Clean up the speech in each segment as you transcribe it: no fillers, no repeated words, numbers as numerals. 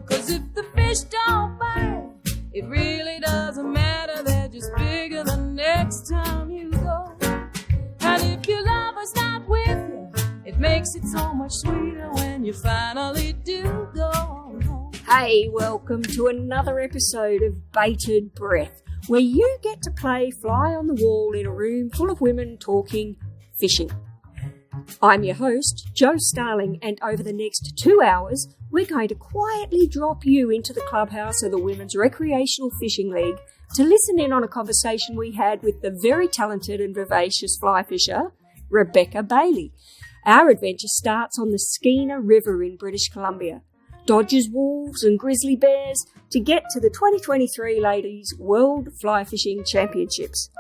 'Cause if the fish don't bite, it really doesn't matter. They're just bigger the next time you go. And if your lover's not with you, it makes it so much sweeter when you finally do go home. Hey, welcome to another episode of Bated Breath, where you get to play fly on the wall in a room full of women talking fishing. I'm your host, Jo Starling, and over the next 2 hours, we're going to quietly drop you into the clubhouse of the Women's Recreational Fishing League to listen in on a conversation we had with the very talented and vivacious fly fisher, Rebecca Bailey. Our adventure starts on the Skeena River in British Columbia, dodges wolves and grizzly bears to get to the 2023 Ladies World Fly Fishing Championships,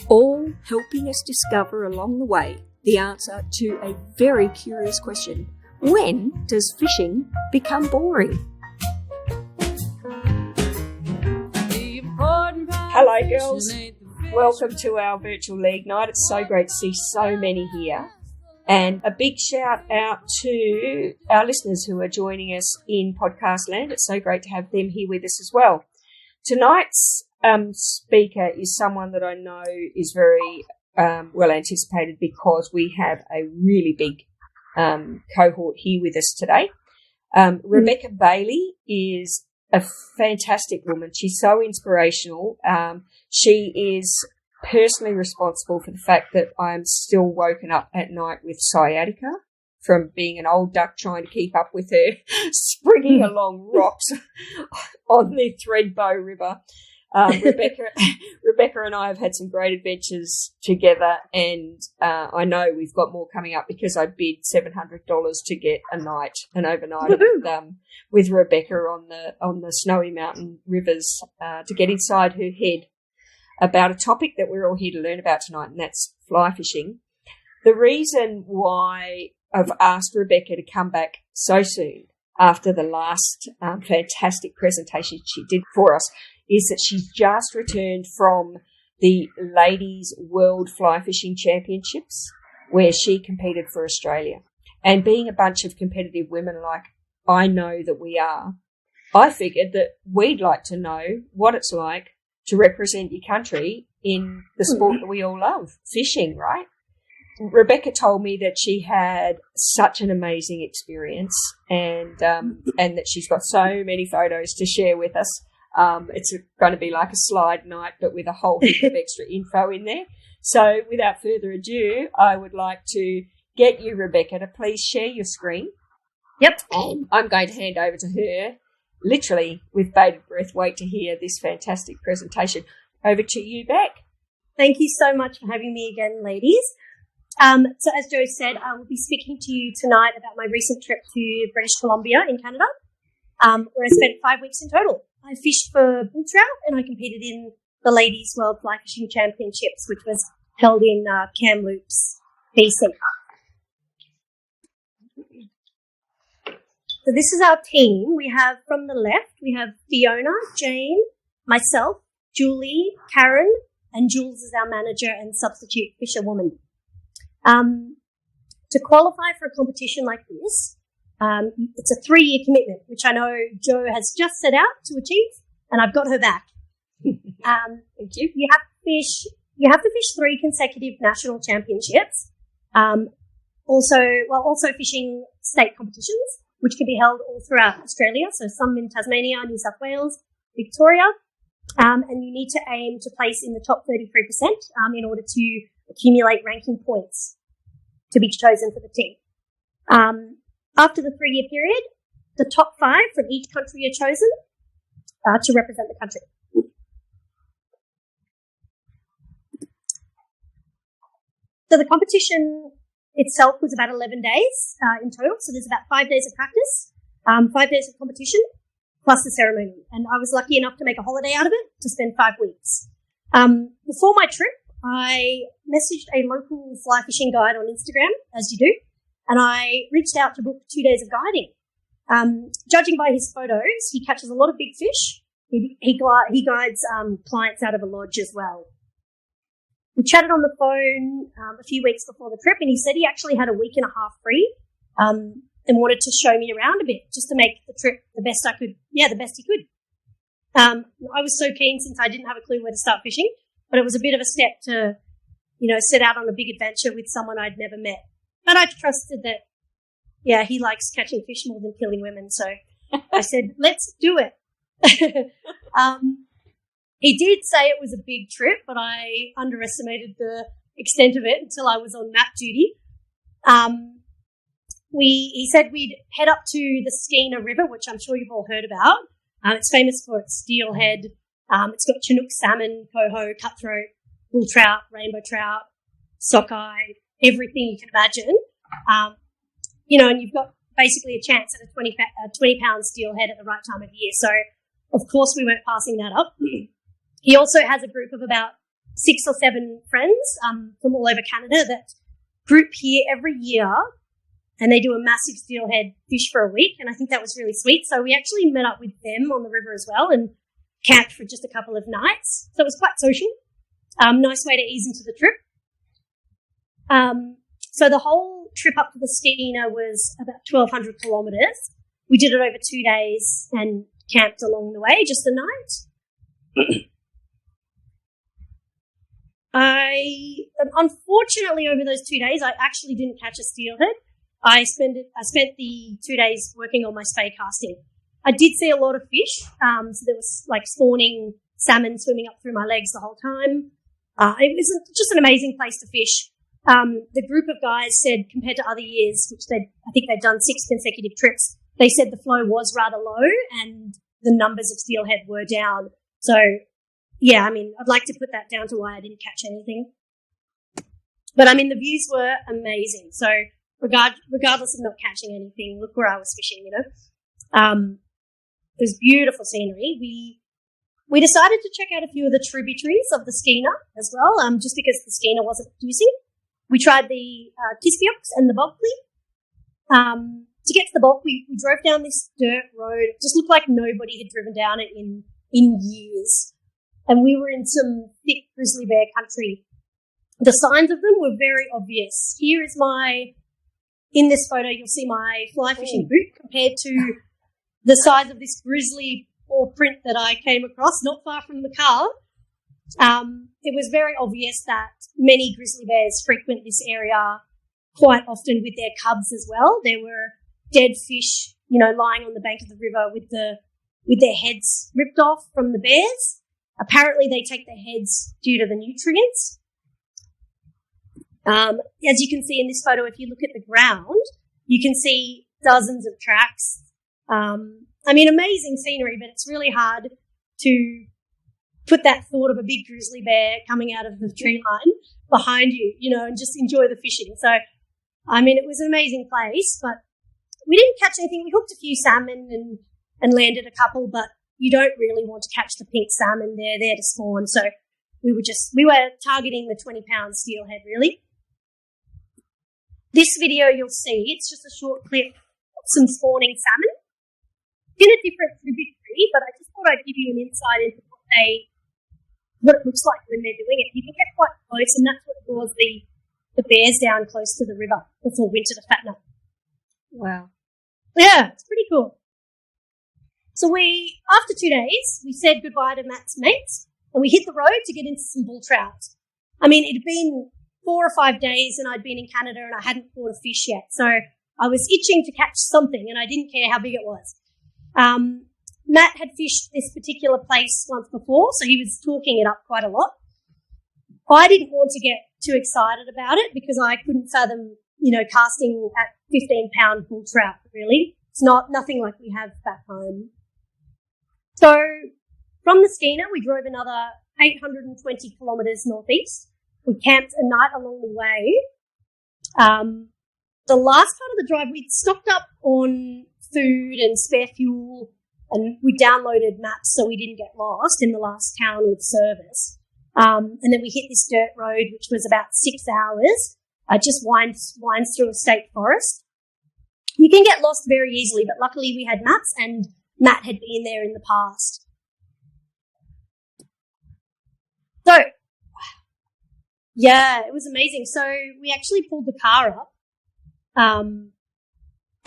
all helping us discover along the way the answer to a very curious question: when does fishing become boring? Hello girls, welcome to our virtual league night. It's so great to see so many here, and a big shout out to our listeners who are joining us in podcast land. It's so great to have them here with us as well. Tonight's speaker is someone that I know is very well anticipated, because we have a really big cohort here with us today. Rebecca Bailey is a fantastic woman. She's so inspirational. She is personally responsible for the fact that I'm still woken up at night with sciatica from being an old duck trying to keep up with her springing along rocks on the Threadbow River. Rebecca and I have had some great adventures together, and I know we've got more coming up because I bid $700 to get an overnight with Rebecca on the Snowy Mountain Rivers to get inside her head about a topic that we're all here to learn about tonight, and that's fly fishing. The reason why I've asked Rebecca to come back so soon after the last fantastic presentation she did for us is that she's just returned from the Ladies World Fly Fishing Championships, where she competed for Australia. And being a bunch of competitive women like I know that we are, I figured that we'd like to know what it's like to represent your country in the sport that we all love, fishing, right? Rebecca told me that she had such an amazing experience, and that she's got so many photos to share with us. It's going to be like a slide night, but with a whole heap of extra info in there. So without further ado, I would like to get you, Rebecca, to please share your screen. Yep. And I'm going to hand over to her, literally with bated breath, wait to hear this fantastic presentation. Over to you, Beck. Thank you so much for having me again, ladies. So as Jo said, I will be speaking to you tonight about my recent trip to British Columbia in Canada, where I spent 5 weeks in total. I fished for bull trout, and I competed in the Ladies World Fly Fishing Championships, which was held in Kamloops, BC. So this is our team. We have, from the left, we have Fiona, Jane, myself, Julie, Karen, and Jules is our manager and substitute fisherwoman. To qualify for a competition like this, it's a 3-year commitment, which I know Jo has just set out to achieve, and I've got her back. Thank you. You have to fish 3 consecutive national championships. Also fishing state competitions, which can be held all throughout Australia. So some in Tasmania, New South Wales, Victoria. And you need to aim to place in the top 33% in order to accumulate ranking points to be chosen for the team. After the 3-year period, the top 5 from each country are chosen to represent the country. So the competition itself was about 11 days in total. So there's about 5 days of practice, 5 days of competition, plus the ceremony. And I was lucky enough to make a holiday out of it to spend 5 weeks. Before my trip, I messaged a local fly fishing guide on Instagram, as you do, and I reached out to book 2 days of guiding. Judging by his photos, he catches a lot of big fish. He guides clients out of a lodge as well. We chatted on the phone a few weeks before the trip, and he said he actually had a week and a half free, and wanted to show me around a bit just to make the trip the best I could. Yeah, the best he could. I was so keen since I didn't have a clue where to start fishing, but it was a bit of a step to, set out on a big adventure with someone I'd never met. But I trusted that, yeah, he likes catching fish more than killing women. So I said, let's do it. He did say it was a big trip, but I underestimated the extent of it until I was on map duty. He said we'd head up to the Skeena River, which I'm sure you've all heard about. It's famous for its steelhead. It's got Chinook salmon, coho, cutthroat, bull trout, rainbow trout, sockeye, everything you can imagine. And you've got basically a chance at a 20-pound steelhead at the right time of year. So, of course, we weren't passing that up. He also has a group of about 6 or 7 friends from all over Canada that group here every year, and they do a massive steelhead fish for a week, and I think that was really sweet. So we actually met up with them on the river as well and camped for just a couple of nights. So it was quite social. Nice way to ease into the trip. So the whole trip up to the Skeena was about 1,200 kilometres. We did it over 2 days and camped along the way, just a night. Unfortunately, over those 2 days, I actually didn't catch a steelhead. I spent the 2 days working on my spey casting. I did see a lot of fish. So there was like spawning salmon swimming up through my legs the whole time. It was just an amazing place to fish. The group of guys said compared to other years, which I think they'd done 6 consecutive trips, they said the flow was rather low and the numbers of steelhead were down. So, yeah, I'd like to put that down to why I didn't catch anything. But, the views were amazing. So, regardless of not catching anything, look where I was fishing, It was beautiful scenery. We decided to check out a few of the tributaries of the Skeena as well, just because the Skeena wasn't producing. We tried the Kispioks and the Bulkley. To get to the Bulk, we drove down this dirt road. It just looked like nobody had driven down it in years. And we were in some thick grizzly bear country. The signs of them were very obvious. Here is in this photo, you'll see my fly fishing boot compared to the size of this grizzly paw print that I came across not far from the car. It was very obvious that many grizzly bears frequent this area quite often with their cubs as well. There were dead fish, lying on the bank of the river with their heads ripped off from the bears. Apparently they take their heads due to the nutrients. As you can see in this photo, if you look at the ground, you can see dozens of tracks. Amazing scenery, but it's really hard to put that thought of a big grizzly bear coming out of the tree line behind you, and just enjoy the fishing. So, it was an amazing place, but we didn't catch anything. We hooked a few salmon and landed a couple, but you don't really want to catch the pink salmon. They're there to spawn. So we were targeting the 20-pound steelhead, really. This video you'll see, it's just a short clip of some spawning salmon. It's in a different tributary, but I just thought I'd give you an insight into what it looks like when they're doing it. You can get quite close, and that's what draws the bears down close to the river before winter to fatten up. Wow. Yeah, it's pretty cool. So after 2 days, we said goodbye to Matt's mates, and we hit the road to get into some bull trout. It had been 4 or 5 days and I'd been in Canada and I hadn't caught a fish yet. So I was itching to catch something and I didn't care how big it was. Matt had fished this particular place once before, so he was talking it up quite a lot. I didn't want to get too excited about it because I couldn't fathom, casting at 15-pound bull trout, really. It's nothing like we have back home. So from the Skeena, we drove another 820 kilometres northeast. We camped a night along the way. The last part of the drive, we'd stocked up on food and spare fuel, and we downloaded maps so we didn't get lost in the last town with service. And then we hit this dirt road, which was about 6 hours. Just winds through a state forest. You can get lost very easily, but luckily we had maps and Matt had been there in the past. So, yeah, it was amazing. So we actually pulled the car up,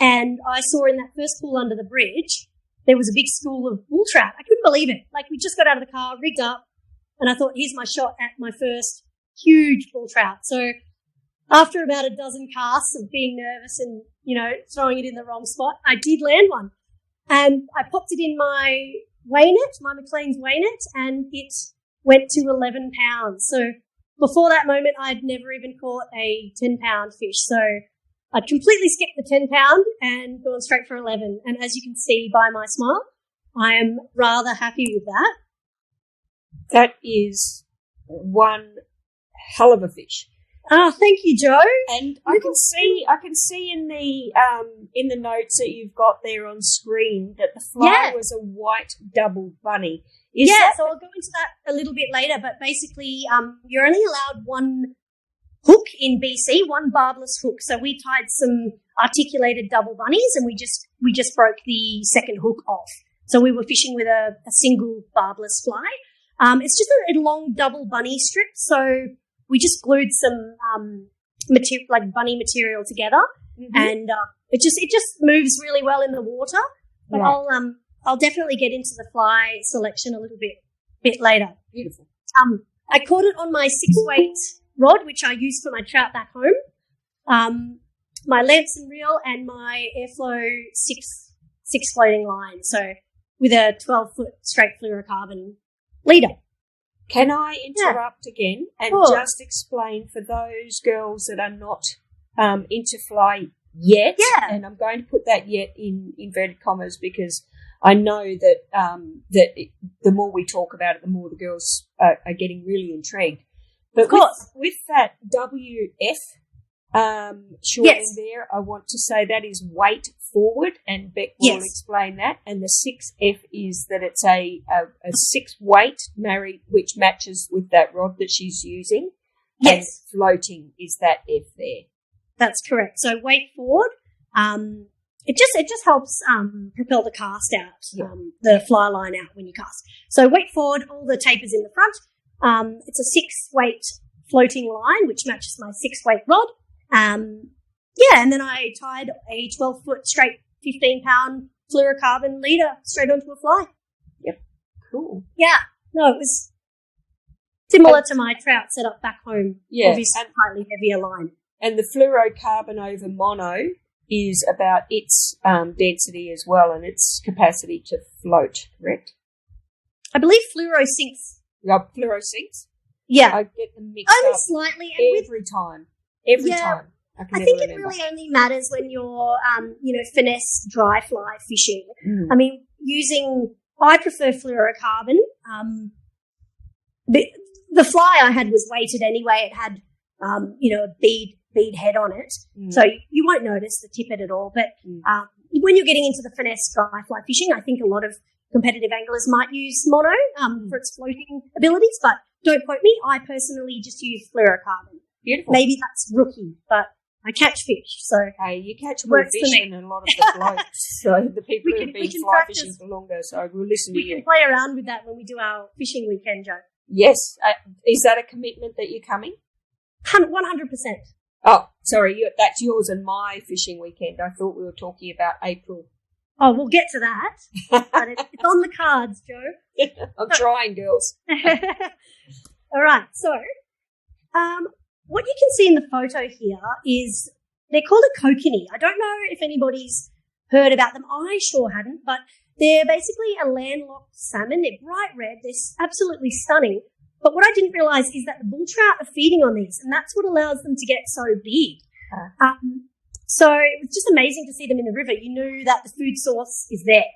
and I saw in that first pool under the bridge, there was a big school of bull trout. I couldn't believe it. Like, we just got out of the car, rigged up, and I thought, here's my shot at my first huge bull trout. So after about a dozen casts of being nervous and, you know, throwing it in the wrong spot, I did land one. And I popped it in my weigh net, my McLean's weigh net, and it went to 11 pounds. So before that moment, I'd never even caught a 10-pound fish. So I'd completely skipped the 10-pound and gone straight for 11. And as you can see by my smile, I am rather happy with that. That is one hell of a fish. Oh, thank you, Joe. And I can see in the notes that you've got there on screen that the fly was a white double bunny. So I'll go into that a little bit later, but basically, you're only allowed one hook in BC, one barbless hook. So we tied some articulated double bunnies and we just broke the second hook off. So we were fishing with a single barbless fly. It's just a long double bunny strip. So we just glued some material, like bunny material together, and it just moves really well in the water. But I'll definitely get into the fly selection a little bit later. Beautiful. I caught it on my 6-weight rod, which I use for my trout back home. My Lamson reel and my Airflow six floating line. So with a 12-foot straight fluorocarbon leader. Can I interrupt again and just explain for those girls that are not into fly yet, and I'm going to put that yet in inverted commas because I know that the more we talk about it, the more the girls are getting really intrigued. But with that WF shortening there, I want to say that is weight forward, and Beck will explain that. And the 6F is that it's a 6-weight married, which matches with that rod that she's using. Yes. And floating is that F there. That's correct. So weight forward, it just helps propel the cast out, the fly line out when you cast. So weight forward, all the tapers in the front. It's a 6-weight floating line, which matches my 6-weight rod. And then I tied a 12-foot straight 15-pound fluorocarbon leader straight onto a fly. Yep. Cool. Yeah. No, it was similar to my trout setup back home. Yeah. Obviously slightly heavier line. And the fluorocarbon over mono is about its density as well and its capacity to float, correct? I believe fluoro sinks. Fluoro sinks? Yeah. I get them mixed only up slightly. every time. Every time. I think it really only matters when you're, finesse dry fly fishing. I mean, I prefer fluorocarbon. The fly I had was weighted anyway. It had, a bead head on it. So you won't notice the tippet at all. But when you're getting into the finesse dry fly fishing, I think a lot of competitive anglers might use mono for its floating abilities, but don't quote me. I personally just use fluorocarbon. Beautiful. Maybe that's rookie, but I catch fish, so hey, you catch more fish than a lot of the blokes. So the people who have been fly practice. fishing for longer, so we'll listen to you. We can play around with that when we do our fishing weekend, Joe. Yes. Is that a commitment that you're coming? 100%. Oh, sorry, that's yours and my fishing weekend. I thought we were talking about April. Oh, we'll get to that. But it's on the cards, Joe. I'm trying, girls. All right, so what you can see in the photo here is they're called a kokanee. I don't know if anybody's heard about them. I sure hadn't, but they're basically a landlocked salmon. They're bright red. They're absolutely stunning. But what I didn't realise is that the bull trout are feeding on these, and that's what allows them to get so big. So it was just amazing to see them in the river. You knew that the food source is there.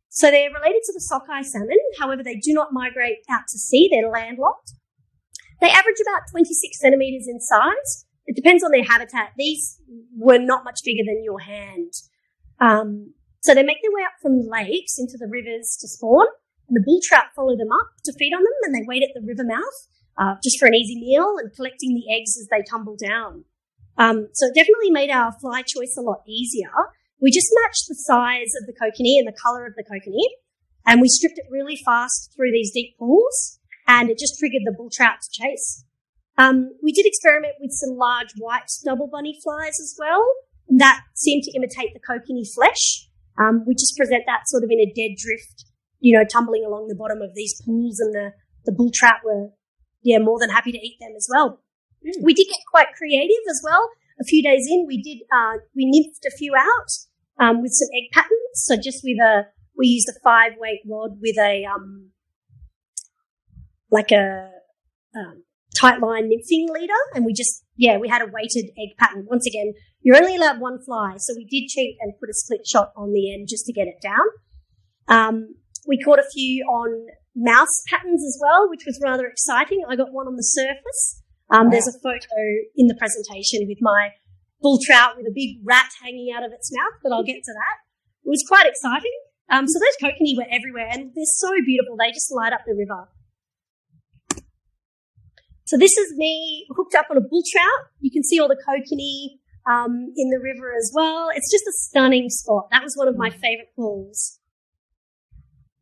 So they're related to the sockeye salmon. However, they do not migrate out to sea. They're landlocked. They average about 26 centimetres in size. It depends on their habitat. These were not much bigger than your hand. So they make their way up from lakes into the rivers to spawn, and the bull trout follow them up to feed on them, and they wait at the river mouth just for an easy meal and collecting the eggs as they tumble down. So it definitely made our fly choice a lot easier. We just matched the size of the kokanee and the colour of the kokanee, and we stripped it really fast through these deep pools, and it just triggered the bull trout to chase. We did experiment with some large white double bunny flies as well, that seemed to imitate the kokanee flesh. We just present that sort of in a dead drift, tumbling along the bottom of these pools, and the bull trout were, more than happy to eat them as well. Mm. We did get quite creative as well. A few days in, we nymphed a few out with some egg patterns. So just we used a 5-weight rod with a tight line nymphing leader, and we had a weighted egg pattern. Once again, you're only allowed one fly, so we did cheat and put a split shot on the end just to get it down. We caught a few on mouse patterns as well, which was rather exciting. I got one on the surface. Wow. There's a photo in the presentation with my bull trout with a big rat hanging out of its mouth, but I'll get to that. It was quite exciting. So those kokanee were everywhere, and they're so beautiful. They just light up the river. So this is me hooked up on a bull trout. You can see all the kokanee in the river as well. It's just a stunning spot. That was one of my favourite pools.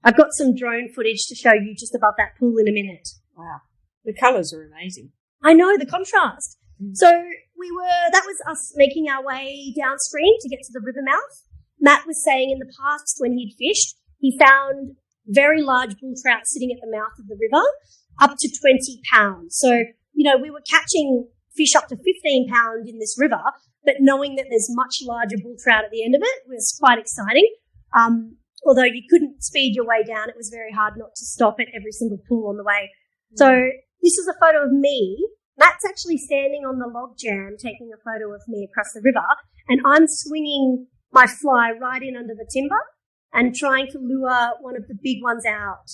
I've got some drone footage to show you just above that pool in a minute. Wow. The colours are amazing. I know, the contrast. So that was us making our way downstream to get to the river mouth. Matt was saying in the past when he'd fished, he found very large bull trout sitting at the mouth of the river, up to 20 pounds. So, we were catching fish up to 15 pounds in this river, but knowing that there's much larger bull trout at the end of it was quite exciting. Although you couldn't speed your way down, it was very hard not to stop at every single pool on the way. So this is a photo of me. Matt's actually standing on the log jam taking a photo of me across the river, and I'm swinging my fly right in under the timber and trying to lure one of the big ones out.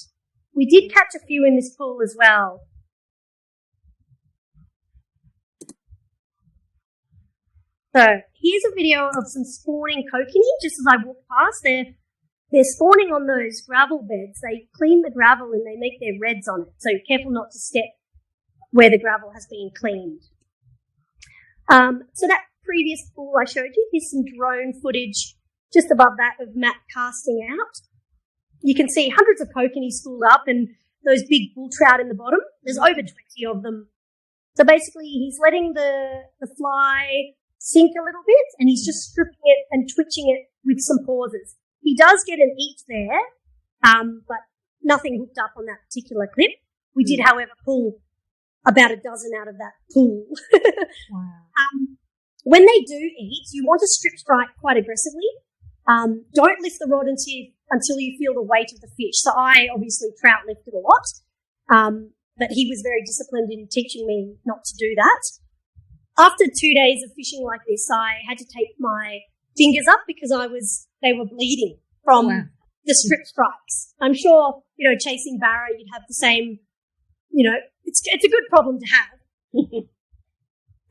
We did catch a few in this pool as well. So here's a video of some spawning kokanee just as I walk past. They're spawning on those gravel beds. They clean the gravel and they make their reds on it. So careful not to step where the gravel has been cleaned. So that previous pool I showed you, here's some drone footage just above that of Matt casting out. You can see hundreds of kokanee spooled up and those big bull trout in the bottom. There's over 20 of them. So basically he's letting the fly sink a little bit and he's just stripping it and twitching it with some pauses. He does get an eat there, but nothing hooked up on that particular clip. We did, however, pull about a dozen out of that pool. Wow. When they do eat, you want to strip strike quite aggressively. Don't lift the rod until you feel the weight of the fish. So I obviously trout lifted a lot, but he was very disciplined in teaching me not to do that. After 2 days of fishing like this, I had to take my fingers up because they were bleeding from the strip strikes. I'm sure, chasing barra, you'd have the same, it's a good problem to have.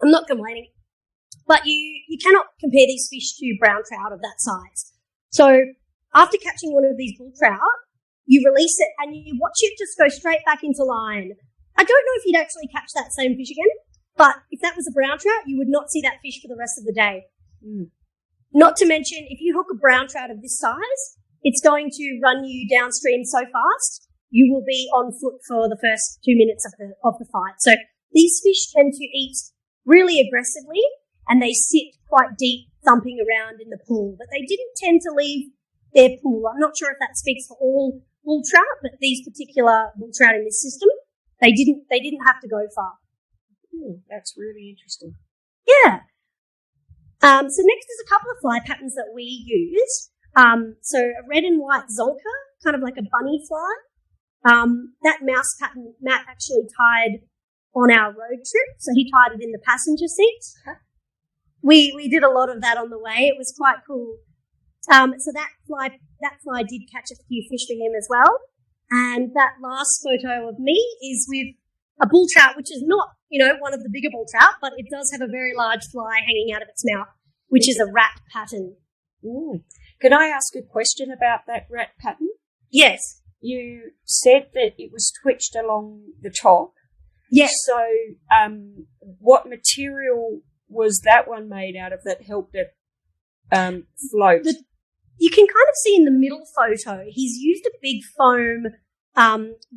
I'm not complaining. But you cannot compare these fish to brown trout of that size. So after catching one of these bull trout, you release it and you watch it just go straight back into line. I don't know if you'd actually catch that same fish again, but if that was a brown trout, you would not see that fish for the rest of the day. Mm. Not to mention, if you hook a brown trout of this size, it's going to run you downstream so fast, you will be on foot for the first 2 minutes of the fight. So these fish tend to eat really aggressively, and they sit quite deep, thumping around in the pool. But they didn't tend to leave their pool. I'm not sure if that speaks for all bull trout, but these particular bull trout in this system, they didn't have to go far. That's really interesting. Yeah. So next is a couple of fly patterns that we use. So a red and white zonka, kind of like a bunny fly. That mouse pattern Matt actually tied on our road trip. So he tied it in the passenger seat. Okay. We did a lot of that on the way. It was quite cool. So that fly did catch a few fish for him as well. And that last photo of me is with a bull trout, which is not, one of the bigger bull trout, but it does have a very large fly hanging out of its mouth, which is a rat pattern. Ooh. Can I ask a question about that rat pattern? Yes. You said that it was twitched along the top. Yes. So what material was that one made out of that helped it float? You can kind of see in the middle photo, he's used a big foam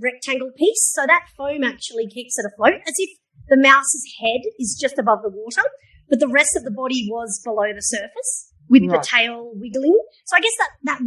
rectangle piece. So that foam actually keeps it afloat, as if the mouse's head is just above the water. but the rest of the body was below the surface with the tail wiggling. So I guess that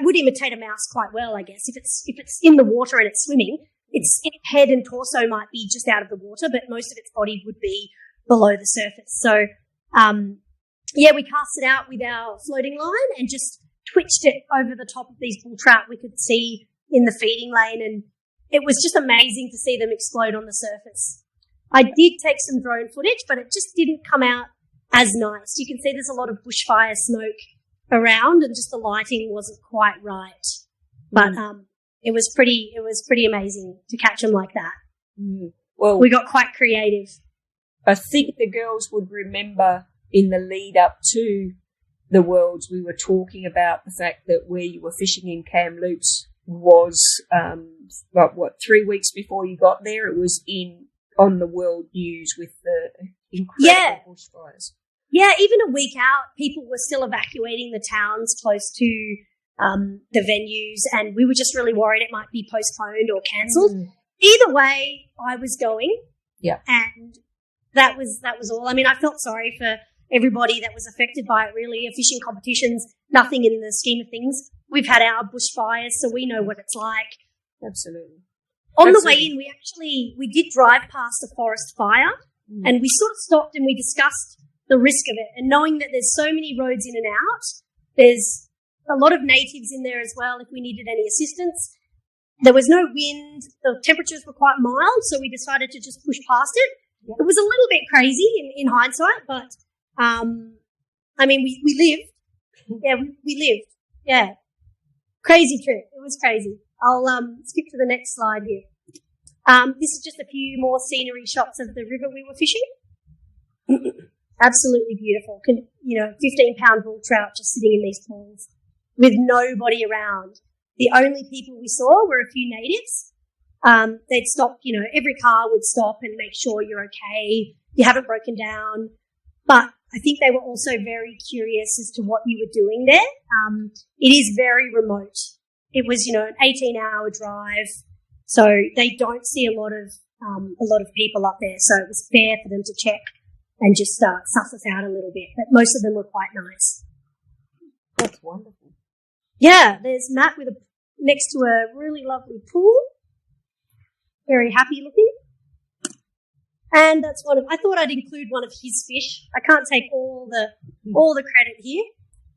would imitate a mouse quite well, I guess. If it's in the water and it's swimming, its head and torso might be just out of the water, but most of its body would be below the surface. So, we cast it out with our floating line and just twitched it over the top of these bull trout we could see in the feeding lane, and it was just amazing to see them explode on the surface. I did take some drone footage, but it just didn't come out as nice. You can see there's a lot of bushfire smoke around, and just the lighting wasn't quite right. But it was pretty amazing to catch them like that. Well, we got quite creative. I think the girls would remember in the lead up to the Worlds, we were talking about the fact that where you were fishing in Kamloops was 3 weeks before you got there. It was on the world news with the incredible bushfires. Yeah, even a week out, people were still evacuating the towns close to the venues, and we were just really worried it might be postponed or cancelled. Either way, I was going. Yeah. And that was all. I mean, I felt sorry for everybody that was affected by it, really. Fishing competitions, nothing in the scheme of things. We've had our bushfires, so we know what it's like. Absolutely. On the way in, we did drive past a forest fire, and we sort of stopped and we discussed the risk of it. And knowing that there's so many roads in and out, there's a lot of natives in there as well if we needed any assistance. There was no wind. The temperatures were quite mild, so we decided to just push past it. Yep. It was a little bit crazy in hindsight, but, I mean, we lived. Yeah, we lived. Yeah. Crazy trip. It was crazy. I'll skip to the next slide here. This is just a few more scenery shots of the river we were fishing. Absolutely beautiful. 15-pound bull trout just sitting in these pools with nobody around. The only people we saw were a few natives. They'd stop, every car would stop and make sure you're okay, you haven't broken down. But I think they were also very curious as to what you were doing there. It is very remote. It was, an 18-hour drive, so they don't see a lot of people up there. So it was fair for them to check and just suss us out a little bit. But most of them were quite nice. That's wonderful. Yeah, there's Matt next to a really lovely pool. Very happy looking. And that's I thought I'd include one of his fish. I can't take all the credit here.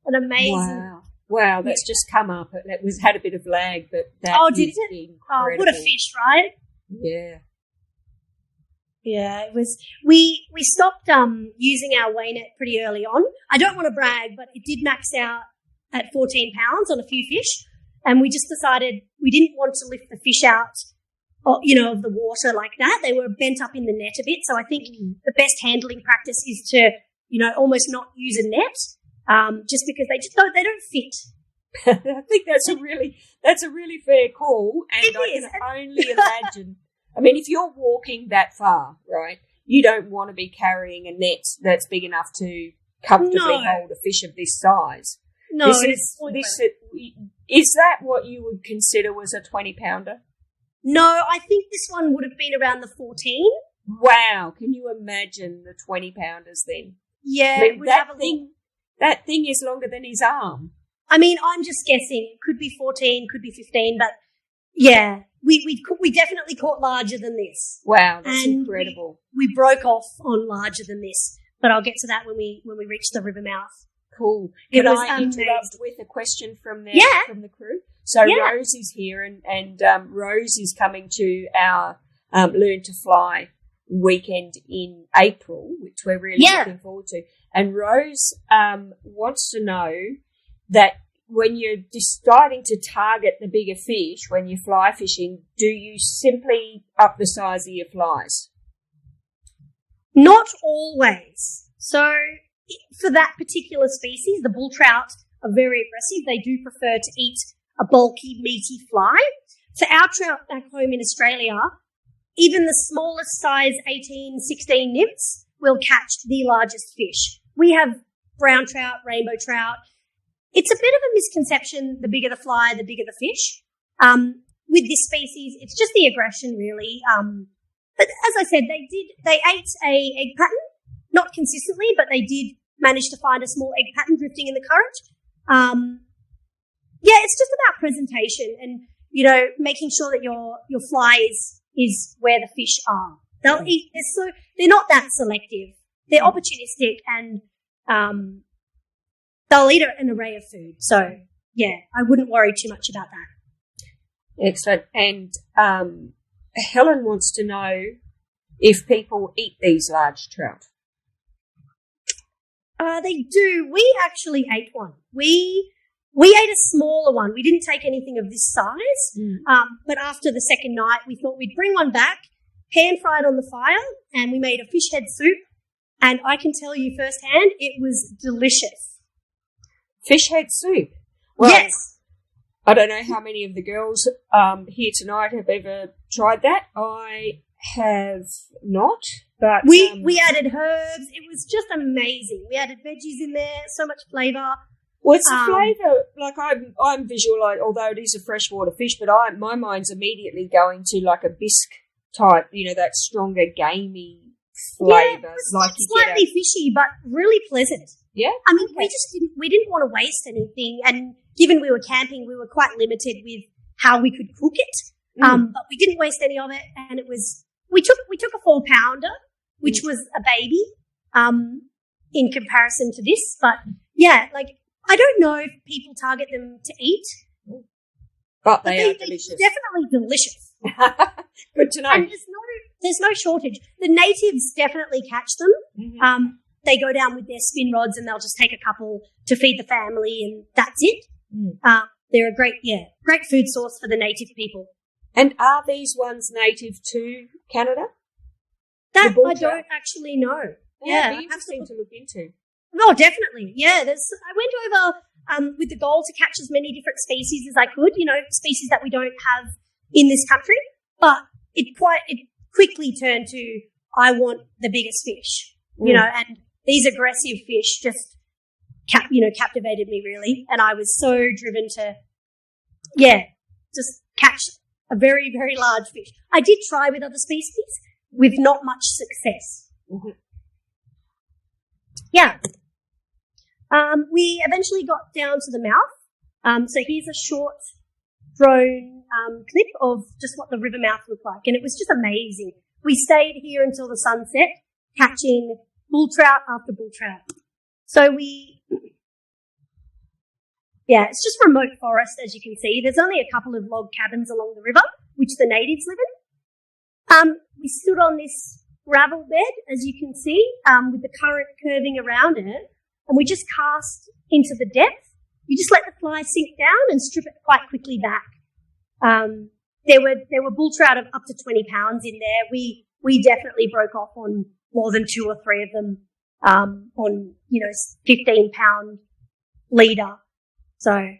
An amazing. Wow, that's just come up. It had a bit of lag, but that did it? Incredible. Oh, what a fish, right? Yeah. Yeah, it was. We stopped using our weigh net pretty early on. I don't want to brag, but it did max out at 14 pounds on a few fish, and we just decided we didn't want to lift the fish out, of the water like that. They were bent up in the net a bit, so I think the best handling practice is to, almost not use a net, just because they don't fit. I think that's a really fair call, and I can only imagine. I mean, if you're walking that far, right, you don't want to be carrying a net that's big enough to comfortably hold a fish of this size. No, is that what you would consider was a 20-pounder? No, I think this one would have been around the 14. Wow, can you imagine the 20-pounders then? Yeah, I mean, that thing is longer than his arm. I mean, I'm just guessing. It could be 14, could be 15, but yeah, we definitely caught larger than this. Wow, that's incredible. We broke off on larger than this, but I'll get to that when we reach the river mouth. Cool. Can I interrupt with a question from the crew? So Rose is here, and Rose is coming to our Learn to Fly weekend in April, which we're really looking forward to. And Rose wants to know that when you're deciding to target the bigger fish when you're fly fishing, do you simply up the size of your flies? Not always. So for that particular species, the bull trout are very aggressive. They do prefer to eat a bulky, meaty fly. So our trout back home in Australia, even the smallest size 18, 16 nymphs will catch the largest fish. We have brown trout, rainbow trout. It's a bit of a misconception, the bigger the fly, the bigger the fish. With this species, it's just the aggression, really. But as I said, they ate a egg pattern. not consistently, but they did manage to find a small egg pattern drifting in the current. Yeah, it's just about presentation and, making sure that your fly is where the fish are. They'll eat, they're not that selective. They're opportunistic and, they'll eat an array of food. So yeah, I wouldn't worry too much about that. Excellent. And Helen wants to know if people eat these large trout. They do. We actually ate one. We ate a smaller one. We didn't take anything of this size. But after the second night, we thought we'd bring one back, pan fry it on the fire, and we made a fish head soup. And I can tell you firsthand, it was delicious. Fish head soup? Well, yes. I don't know how many of the girls here tonight have ever tried that. I have not, but we added herbs. It was just amazing. We added veggies in there, so much flavour. Well, it's a flavour. Like I'm visualising, although it is a freshwater fish, but my mind's immediately going to like a bisque type. That stronger gamey flavour. Yeah, like slightly fishy, but really pleasant. Yeah. I mean, we didn't want to waste anything, and given we were camping, we were quite limited with how we could cook it. But we didn't waste any of it, and it was we took a 4-pounder, which was a baby, in comparison to this. But yeah, like I don't know if people target them to eat, but they are delicious. They're definitely delicious. Good to know. And there's no shortage. The natives definitely catch them. They go down with their spin rods and they'll just take a couple to feed the family, and that's it. They're a great food source for the native people. And are these ones native to Canada? That I don't actually know. Yeah, it'd be interesting to look into. No, definitely. Yeah, I went over with the goal to catch as many different species as I could. Species that we don't have in this country. But it quickly turned to I want the biggest fish. And these aggressive fish just captivated me really, and I was so driven to just catch a very, very large fish. I did try with other species with not much success. Yeah. We eventually got down to the mouth. So here's a short drone clip of just what the river mouth looked like, and it was just amazing. We stayed here until the sunset, catching bull trout after bull trout. So it's just remote forest, as you can see. There's only a couple of log cabins along the river, which the natives live in. We stood on this gravel bed, as you can see, with the current curving around it, and we just cast into the depth. You just let the fly sink down and strip it quite quickly back. There were bull trout of up to 20 pounds in there. We definitely broke off on more than 2 or 3 of them, on 15-pound leader. So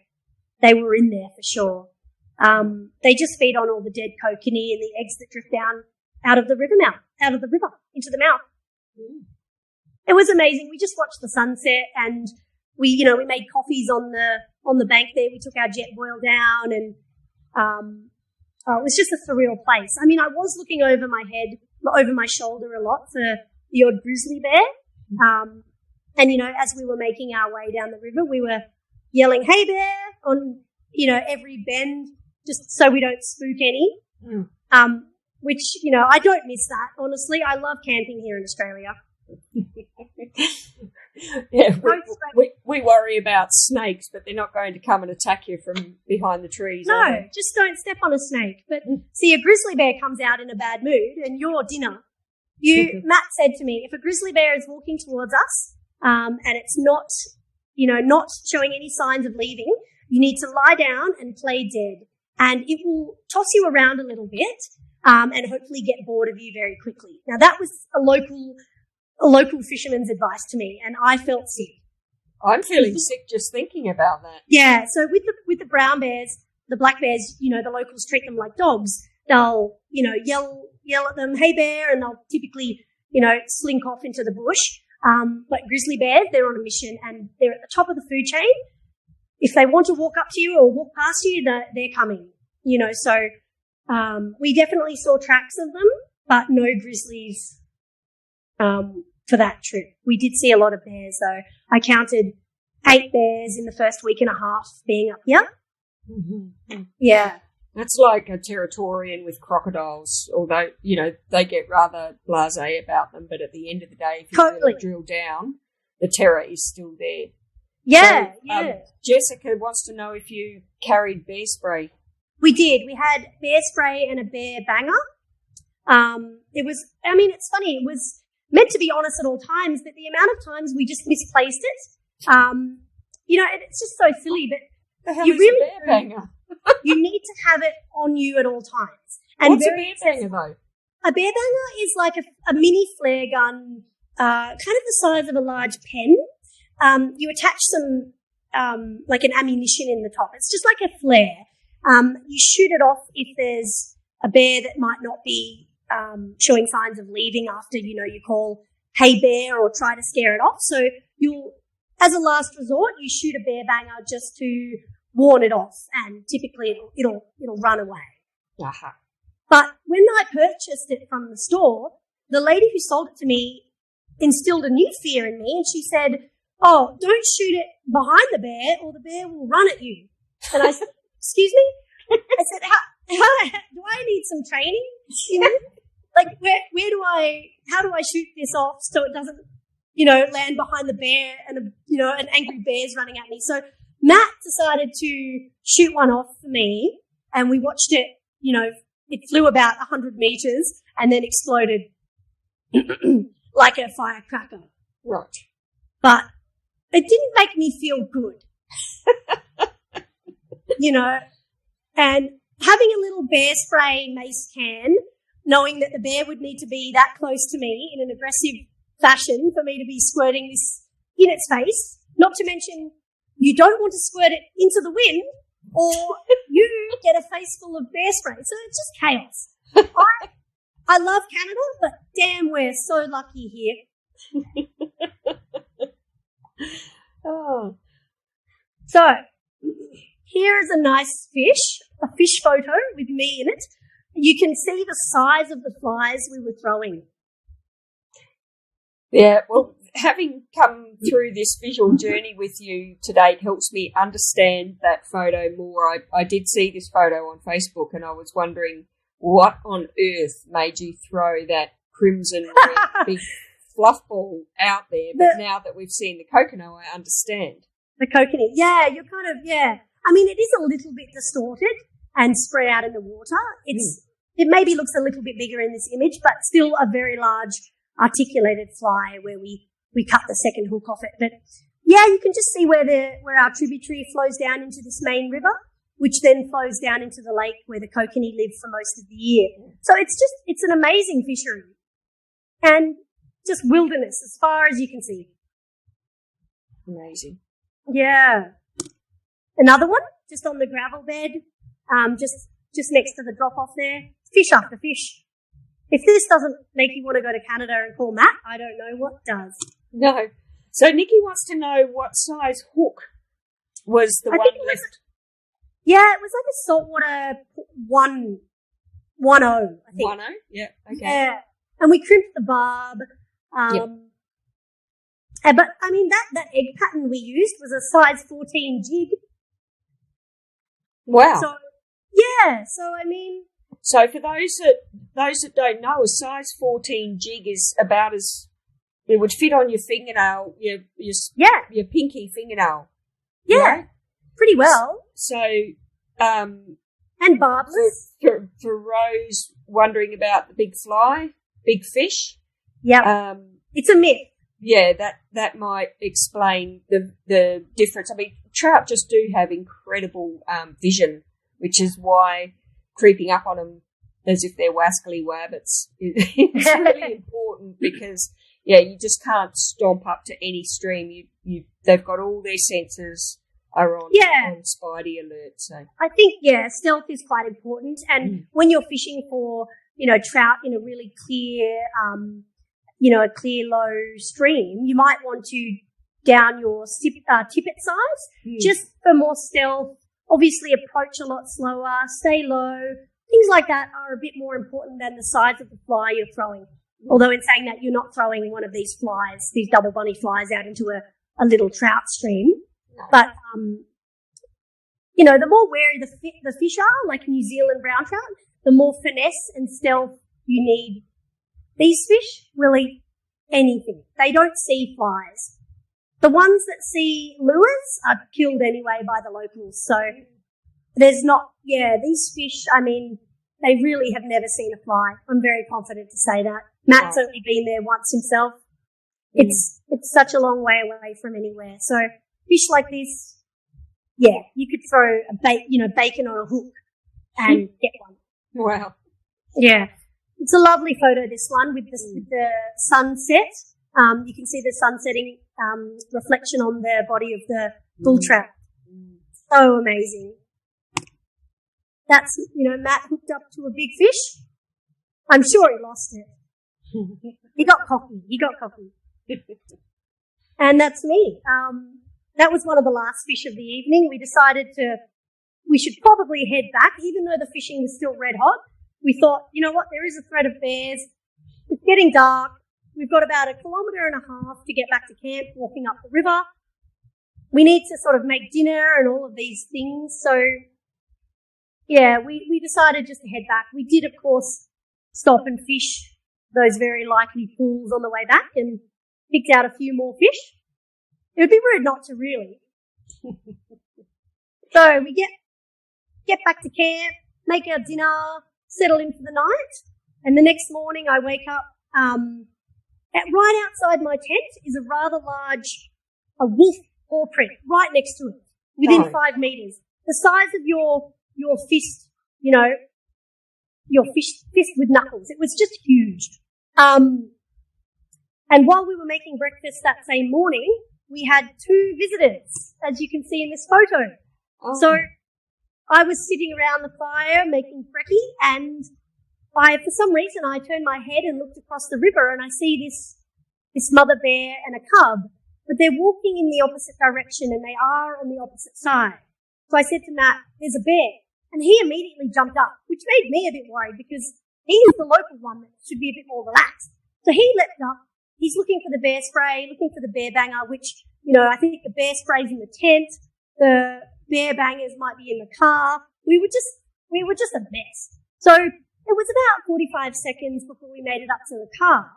they were in there for sure. They just feed on all the dead kokanee and the eggs that drift down out of the river into the mouth. It was amazing. We just watched the sunset, and we made coffees on the bank there. We took our jet boil down, and it was just a surreal place. I mean, I was looking over my shoulder a lot for the odd grizzly bear. And as we were making our way down the river, we were yelling, "Hey bear," on, every bend, just so we don't spook any. Which, I don't miss that, honestly. I love camping here in Australia. Yeah, we worry about snakes, but they're not going to come and attack you from behind the trees. No, just don't step on a snake. But see, a grizzly bear comes out in a bad mood, and your dinner. Matt said to me, if a grizzly bear is walking towards us, and it's not showing any signs of leaving, you need to lie down and play dead, and it will toss you around a little bit, and hopefully get bored of you very quickly. Now that was a local fisherman's advice to me, and I felt sick. I'm feeling sick just thinking about that. Yeah, so with the brown bears, the black bears, the locals treat them like dogs. They'll, yell at them, "Hey bear," and they'll typically, slink off into the bush. But grizzly bears, they're on a mission, and they're at the top of the food chain. If they want to walk up to you or walk past you, they're coming, so we definitely saw tracks of them, but no grizzlies for that trip. We did see a lot of bears, though. I counted 8 bears in the first week and a half being up here. Mm-hmm. Yeah. That's like a Territorian with crocodiles, although, they get rather blasé about them, but at the end of the day, if you Totally. really drill down, the terror is still there. Yeah, So, Jessica wants to know if you carried bear spray. We did. We had bear spray and a bear banger. It's funny. It was meant to be honest at all times, but the amount of times we just misplaced it, it's just so silly, but The hell you is really a bear banger? you need to have it on you at all times. And What's a bear banger, though? A bear banger is like a mini flare gun, kind of the size of a large pen. You attach some, like an ammunition in the top. It's just like a flare. You shoot it off if there's a bear that might not be showing signs of leaving after, you call, hey bear, or try to scare it off. So as a last resort, you shoot a bear banger just to warn it off, and typically it'll run away. Uh-huh. But when I purchased it from the store, the lady who sold it to me instilled a new fear in me, and she said, "Oh, don't shoot it behind the bear, or the bear will run at you." And I said, "Excuse me?" I said, "How do I need some training? Like how do I shoot this off so it doesn't, land behind the bear and an angry bear's running at me?" So Matt decided to shoot one off for me, and we watched it. It flew about 100 meters and then exploded like a firecracker. Right. But it didn't make me feel good. And having a little bear spray mace can, knowing that the bear would need to be that close to me in an aggressive fashion for me to be squirting this in its face, not to mention you don't want to squirt it into the wind or you get a face full of bear spray. So it's just chaos. I love Canada, but damn, we're so lucky here. Oh. So here's a nice a fish photo with me in it. You can see the size of the flies we were throwing. Yeah, well, having come through this visual journey with you today helps me understand that photo more. I did see this photo on Facebook, and I was wondering what on earth made you throw that crimson red big fluff ball out there. But now that we've seen the coconut, I understand. The coconut, yeah, you're kind of, yeah. I mean, it is a little bit distorted and spread out in the water. It maybe looks a little bit bigger in this image, but still a very large articulated fly where we cut the second hook off it. But yeah, you can just see where our tributary flows down into this main river, which then flows down into the lake where the kokanee live for most of the year. So it's an amazing fishery and just wilderness as far as you can see. Amazing. Yeah. Another one, just on the gravel bed, just next to the drop off there. Fish after fish. If this doesn't make you want to go to Canada and call Matt, I don't know what does. No. So Nikki wants to know what size hook was the one left. Yeah, it was like a saltwater 1.0, I think. 1.0? Yeah, okay. Yeah. And we crimped the barb. Yep. But I mean, that egg pattern we used was a size 14 jig. Wow. So, yeah. So, I mean. So for those that don't know, a size 14 jig is about as it would fit on your fingernail, your pinky fingernail. Yeah, right? Pretty well. So, and barbless. For Rose wondering about the big fish. Yeah. It's a myth. Yeah, that might explain the difference. I mean, trout just do have incredible vision, which is why creeping up on them as if they're wascally wabbits is really important because, yeah, you just can't stomp up to any stream. They've got all their senses are on spidey alert. So I think, stealth is quite important. And when you're fishing for, trout in a really clear, a clear low stream, you might want to down your tippet size just for more stealth. Obviously approach a lot slower, stay low. Things like that are a bit more important than the size of the fly you're throwing. Although in saying that, you're not throwing one of these flies, these double bunny flies, out into a little trout stream. No. But, you know, the more wary the fish are, like New Zealand brown trout, the more finesse and stealth you need. These fish will eat anything. They don't see flies. The ones that see lures are killed anyway by the locals. So there's not, these fish, I mean, they really have never seen a fly. I'm very confident to say that. Matt's only been there once himself. It's such a long way away from anywhere. So fish like this, you could throw bacon on a hook and get one. Wow. Yeah. It's a lovely photo, this one, with the sunset. You can see the sun setting reflection on the body of the bull trout. So amazing. That's, Matt hooked up to a big fish. I'm sure he lost it. He got cocky. And that's me. That was one of the last fish of the evening. We decided we should probably head back, even though the fishing was still red hot. We thought, you know what, there is a threat of bears. It's getting dark. We've got about 1.5 kilometres to get back to camp, walking up the river. We need to sort of make dinner and all of these things. So, we decided just to head back. We did, of course, stop and fish those very likely pools on the way back and picked out a few more fish. It would be rude not to, really. So we get back to camp, make our dinner, settle in for the night, and the next morning I wake up. Right outside my tent is a rather large wolf paw print right next to it, within 5 meters, the size of your fist, your fist with knuckles. It was just huge. And while we were making breakfast that same morning, we had 2 visitors, as you can see in this photo. Oh. So I was sitting around the fire making brekkie, and for some reason, I turned my head and looked across the river, and I see this mother bear and a cub, but they're walking in the opposite direction, and they are on the opposite side. So I said to Matt, "There's a bear," and he immediately jumped up, which made me a bit worried because he's the local one that should be a bit more relaxed. So he leapt up. He's looking for the bear spray, looking for the bear banger, which, I think the bear spray's in the tent. The bear bangers might be in the car. We were just a mess. So it was about 45 seconds before we made it up to the car.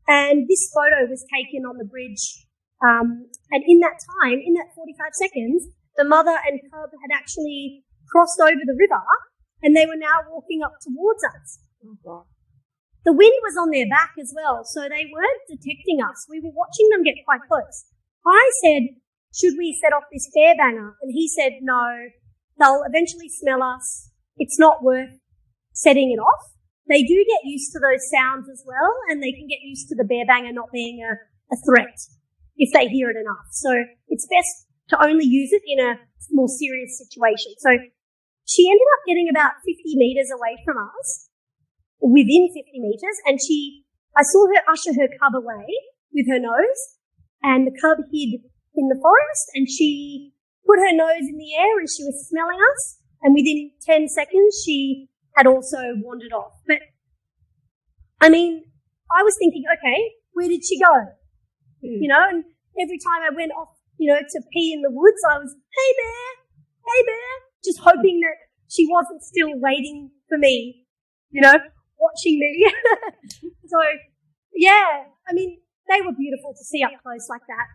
And this photo was taken on the bridge. And in that 45 seconds, the mother and cub had actually crossed over the river and they were now walking up towards us. Oh, God. The wind was on their back as well, so they weren't detecting us. We were watching them get quite close. I said, "Should we set off this bear banger?" And he said, "No, they'll eventually smell us. It's not worth setting it off." They do get used to those sounds as well, and they can get used to the bear banger not being a threat if they hear it enough. So it's best to only use it in a more serious situation. So she ended up getting about 50 meters away from us, within 50 meters, and I saw her usher her cub away with her nose, and the cub hid in the forest, and she put her nose in the air and she was smelling us, and within 10 seconds she had also wandered off. But, I mean, I was thinking, okay, where did she go? And every time I went off, to pee in the woods, I was, hey bear, just hoping that she wasn't still waiting for me, watching me. So, I mean, they were beautiful to see up close like that.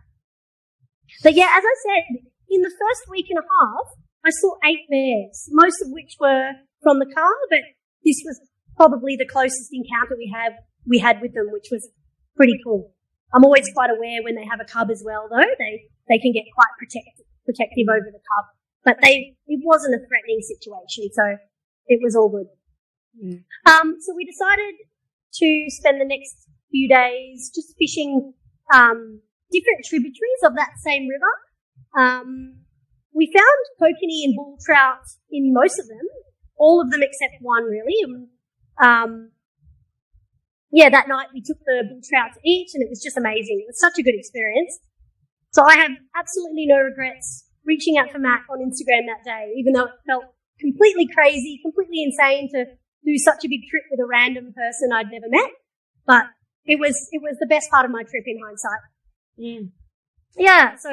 But as I said, in the first week and a half, I saw 8 bears, most of which were from the car, but this was probably the closest encounter we had with them, which was pretty cool. I'm always quite aware when they have a cub as well, though. They can get quite protective over the cub. But it wasn't a threatening situation, so it was all good. So we decided to spend the next few days just fishing different tributaries of that same river. We found kokanee and bull trout in most of them, all of them except one really. That night we took the bull trout to eat, and it was just amazing. It was such a good experience. So I have absolutely no regrets reaching out to Matt on Instagram that day, even though it felt completely crazy, completely insane to do such a big trip with a random person I'd never met. but it was the best part of my trip in hindsight. Mm. Yeah, so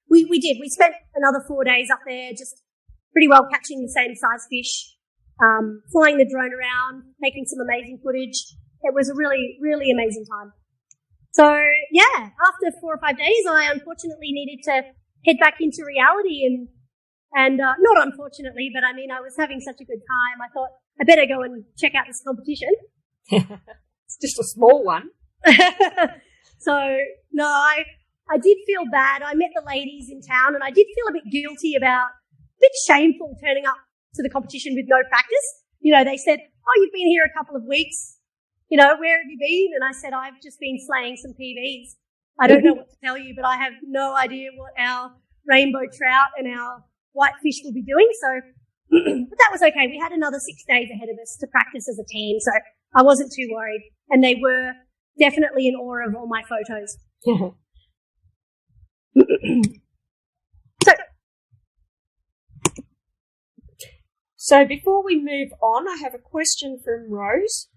we did. We spent another 4 days up there, just pretty well catching the same size fish, flying the drone around, taking some amazing footage. It was a really, really amazing time. So yeah, after 4 or 5 days, I unfortunately needed to head back into reality and not unfortunately, but I mean, I was having such a good time. I thought I better go and check out this competition. It's just a small one. So no, I did feel bad. I met the ladies in town and I did feel a bit guilty a bit shameful turning up to the competition with no practice. You know, they said, "Oh, you've been here a couple of weeks. You know, where have you been?" And I said, "I've just been slaying some PBs. I don't know what to tell you, but I have no idea what our rainbow trout and our white fish will be doing." So, but that was okay. We had another 6 days ahead of us to practice as a team. So I wasn't too worried. And they were definitely in awe of all my photos. So before we move on, I have a question from Rose.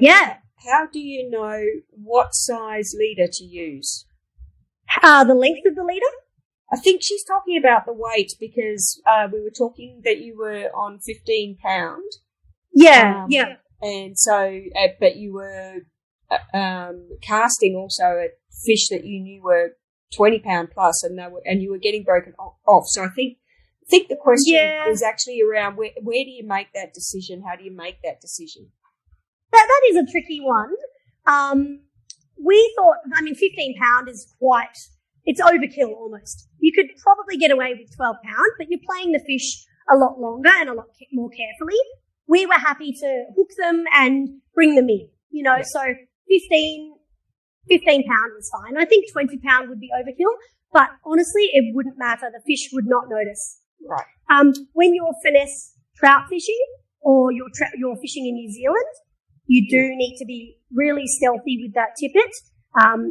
Yeah. How do you know what size leader to use? The length of the leader? I think she's talking about the weight because we were talking that you were on 15 pound. Yeah, yeah. And so, but you were casting also at fish that you knew were 20 pound plus, and you were getting broken off. So I think the question is actually around where do you make that decision? How do you make that decision? That is a tricky one. We thought, 15 pound is it's overkill almost. You could probably get away with 12 pound, but you're playing the fish a lot longer and a lot more carefully. We were happy to hook them and bring them in, so 15 pound was fine. I think 20 pound would be overkill, but honestly, it wouldn't matter. The fish would not notice. Right. When you're finesse trout fishing or you're fishing in New Zealand, you do need to be really stealthy with that tippet,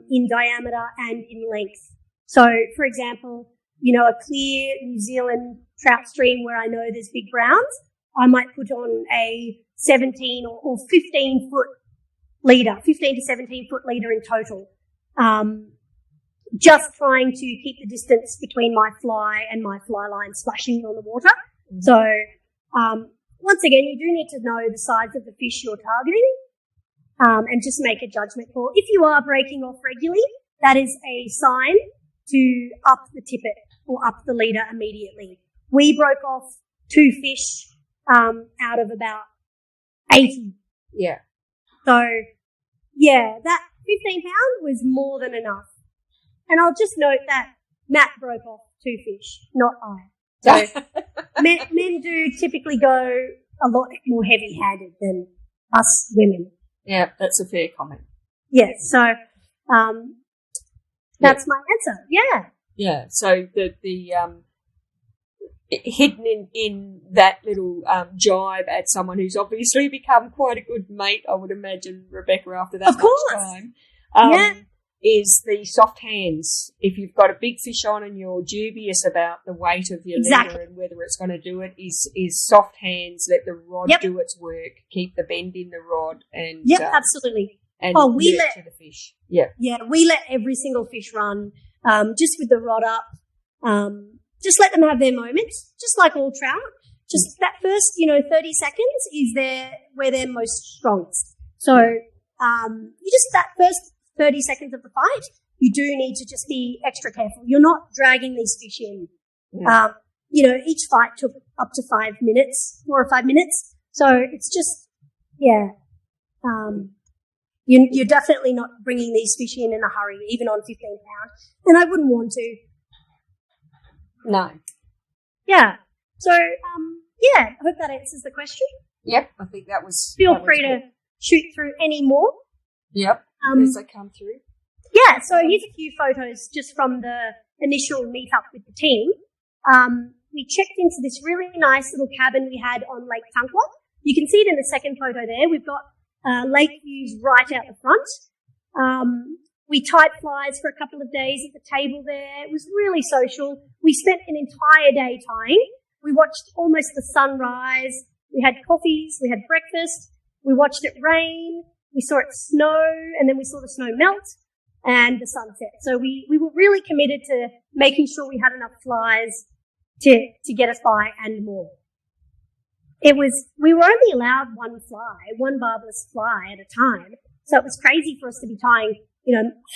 in diameter and in length. So, for example, a clear New Zealand trout stream where I know there's big browns, I might put on a 17 or 15 foot leader, 15 to 17 foot leader in total. Just trying to keep the distance between my fly and my fly line splashing on the water. Mm-hmm. So, once again, you do need to know the size of the fish you're targeting, and just make a judgment call. If you are breaking off regularly, that is a sign to up the tippet or up the leader immediately. We broke off 2 fish, out of about 80. Yeah. So, yeah, that 15 pound was more than enough. And I'll just note that Matt broke off 2 fish, not I. So men do typically go a lot more heavy-handed than us women. Yeah, that's a fair comment. Yeah, so that's my answer. Yeah. Yeah, so the hidden in that little jibe at someone who's obviously become quite a good mate, I would imagine, Rebecca, after that time. Is the soft hands. If you've got a big fish on and you're dubious about the weight of your leader and whether it's going to do it, is soft hands. Let the rod do its work. Keep the bend in the rod and absolutely. And we let to the fish. We let every single fish run, just with the rod up. Just let them have their moments, just like all trout. Just that first, 30 seconds is where they're most strongest. So, that first 30 seconds of the fight, you do need to just be extra careful. You're not dragging these fish in. Yeah. Each fight took up to 4 or 5 minutes. So it's just, you're definitely not bringing these fish in a hurry, even on 15 pound. And I wouldn't want to. No. Yeah. So, I hope that answers the question. Yep. I think that was. Feel free to shoot through any more. Yep. As they come through. Yeah, so here's a few photos just from the initial meet-up with the team. We checked into this really nice little cabin we had on Lake Tunkwa. You can see it in the second photo there. We've got lake views right out the front. We tied flies for a couple of days at the table there. It was really social. We spent an entire day tying. We watched almost the sunrise. We had coffees. We had breakfast. We watched it rain. we saw it snow, and then we saw the snow melt and the sunset. So we were really committed to making sure we had enough flies to get us by and more. We were only allowed one barbless fly at a time. So it was crazy for us to be tying,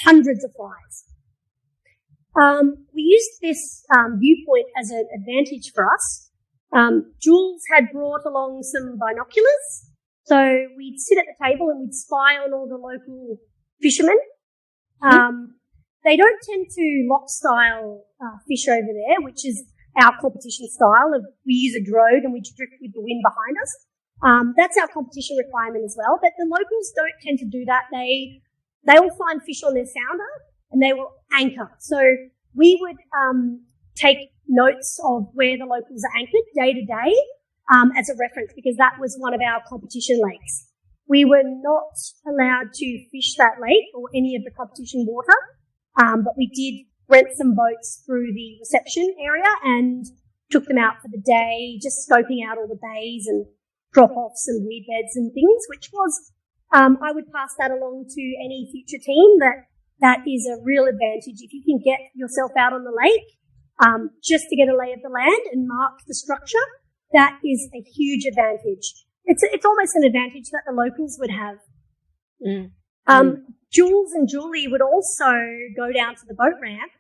hundreds of flies. We used this viewpoint as an advantage for us. Jules had brought along some binoculars. So we'd sit at the table and we'd spy on all the local fishermen. They don't tend to lock style fish over there, which is our competition style of we use a drogue and we drift with the wind behind us. That's our competition requirement as well. But the locals don't tend to do that. They will find fish on their sounder and they will anchor. So we would take notes of where the locals are anchored day to day as a reference, because that was one of our competition lakes. We were not allowed to fish that lake or any of the competition water, but we did rent some boats through the reception area and took them out for the day, just scoping out all the bays and drop-offs and weed beds and things, which was, I would pass that along to any future team that is a real advantage. If you can get yourself out on the lake, just to get a lay of the land and mark the structure, that is a huge advantage. It's almost an advantage that the locals would have. Jules and Julie would also go down to the boat ramp,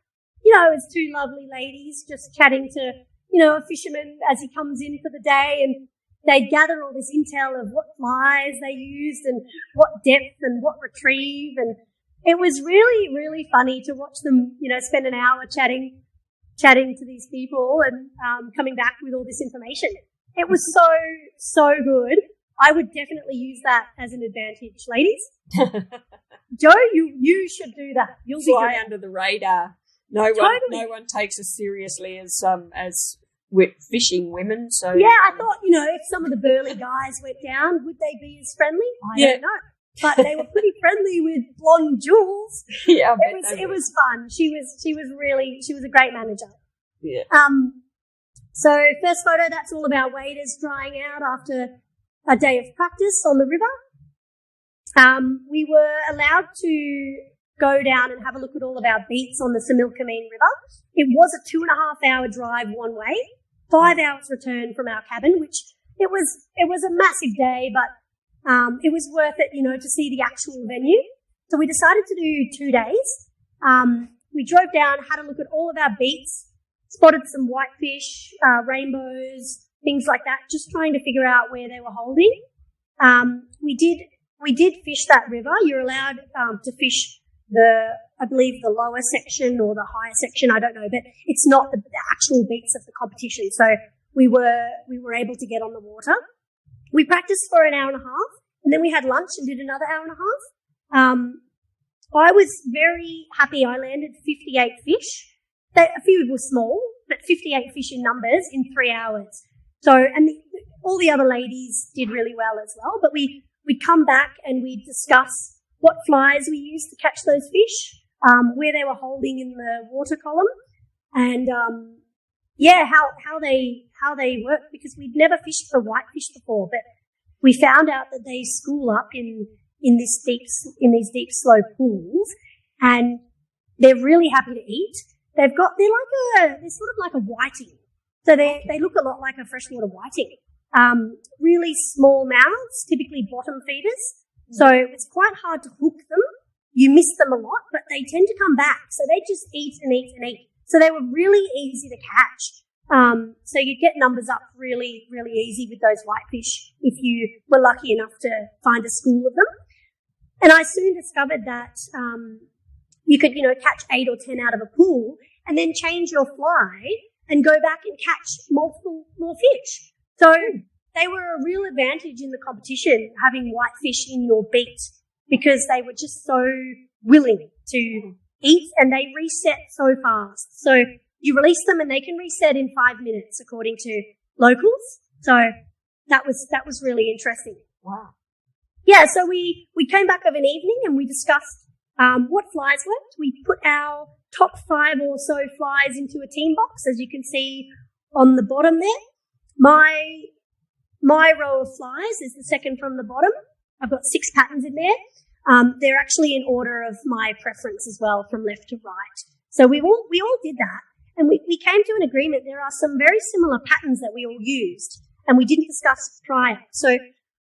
as two lovely ladies just chatting to, a fisherman as he comes in for the day, and they'd gather all this intel of what flies they used and what depth and what retrieve, and it was really, really funny to watch them, spend an hour chatting to these people and coming back with all this information. It was so good. I would definitely use that as an advantage, ladies. Joe, you should do that. You'll fly under the radar. No one takes us seriously as fishing women. So yeah, I thought if some of the burly guys went down, would they be as friendly? I don't know, but they were pretty friendly with blonde Jules. Yeah, it was fun. She was a great manager. Yeah. So first photo, that's all of our waders drying out after a day of practice on the river. We were allowed to go down and have a look at all of our beats on the Similkameen River. It was a 2.5 hour drive one way, 5 hours return from our cabin, which it was a massive day, but it was worth it, to see the actual venue. So we decided to do 2 days. We drove down, had a look at all of our beats, spotted some whitefish, rainbows, things like that, just trying to figure out where they were holding. We did fish that river. You're allowed to fish I believe the lower section or the higher section, I don't know, but it's not the actual beats of the competition. So we were able to get on the water. We practiced for an hour and a half, and then we had lunch and did another hour and a half. I was very happy. I landed 58 fish. A few were small, but 58 fish in numbers in 3 hours. So, and all the other ladies did really well as well. But we'd come back and we'd discuss what flies we used to catch those fish, where they were holding in the water column, and how they work, because we'd never fished for whitefish before, but we found out that they school up in these deep slow pools, and they're really happy to eat. They're sort of like a whiting. So they look a lot like a freshwater whiting. Really small mouths, typically bottom feeders. So it's quite hard to hook them. You miss them a lot, but they tend to come back. So they just eat and eat and eat. So they were really easy to catch. So you'd get numbers up really, really easy with those whitefish if you were lucky enough to find a school of them. And I soon discovered that you could, catch 8 or 10 out of a pool and then change your fly and go back and catch multiple more fish. So they were a real advantage in the competition, having whitefish in your beat, because they were just so willing to eat, and they reset so fast. So you release them and they can reset in 5 minutes according to locals. So that was really interesting. Wow. Yeah, so we came back of an evening and we discussed what flies worked. We put our top 5 or so flies into a team box, as you can see on the bottom there. My row of flies is the second from the bottom. I've got 6 patterns in there. They're actually in order of my preference as well, from left to right. So we all did that, and we came to an agreement. There are some very similar patterns that we all used, and we didn't discuss prior. So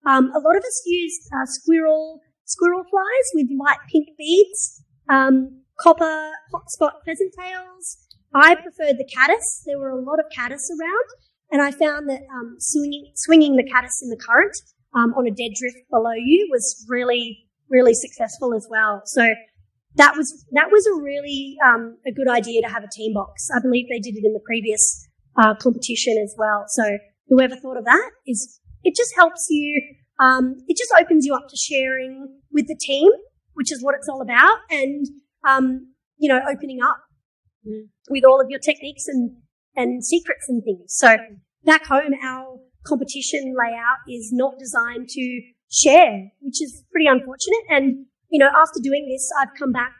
a lot of us used squirrel flies with light pink beads, copper hotspot pheasant tails. I preferred the caddis. There were a lot of caddis around, and I found that swinging the caddis in the current on a dead drift below you was really, really successful as well. So that was a really a good idea to have a team box. I believe they did it in the previous competition as well. So whoever thought of that it just helps you. It just opens you up to sharing with the team, which is what it's all about, and opening up with all of your techniques and secrets and things. So back home, our competition layout is not designed to share, which is pretty unfortunate. And, after doing this, I've come back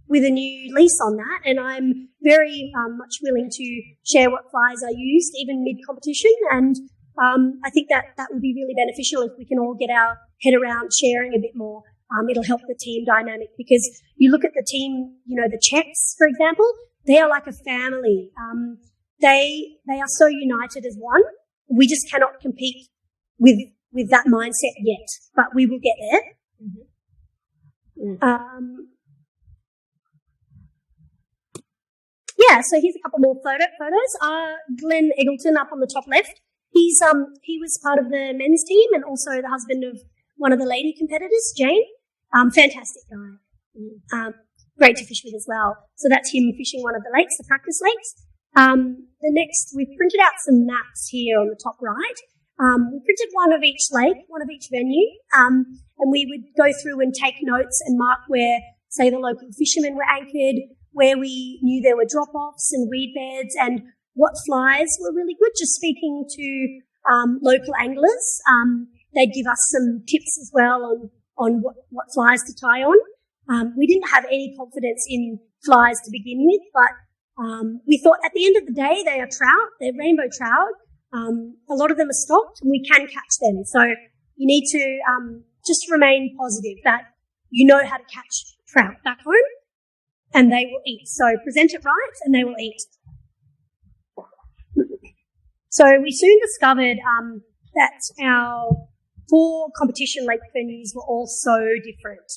with a new lease on that, and I'm very much willing to share what flies I used, even mid-competition. And I think that would be really beneficial if we can all get our head around sharing a bit more. It'll help the team dynamic, because you look at the team, the Czechs, for example, they are like a family. They are so united as one. We just cannot compete with that mindset yet, but we will get there. So here's a couple more photos. Glenn Eggleton up on the top left. He was part of the men's team and also the husband of one of the lady competitors, Jane. Fantastic guy. Great to fish with as well. So that's him fishing one of the lakes, the practice lakes. The next, we've printed out some maps here on the top right. We printed one of each lake, one of each venue, and we would go through and take notes and mark where, say, the local fishermen were anchored, where we knew there were drop-offs and weed beds, and what flies were really good. Just speaking to local anglers, they'd give us some tips as well on what flies to tie on. We didn't have any confidence in flies to begin with, but we thought at the end of the day they are trout, they're rainbow trout. A lot of them are stocked and we can catch them. So you need to just remain positive that you know how to catch trout back home and they will eat. So present it right and they will eat. So we soon discovered that our 4 competition lake venues were all so different.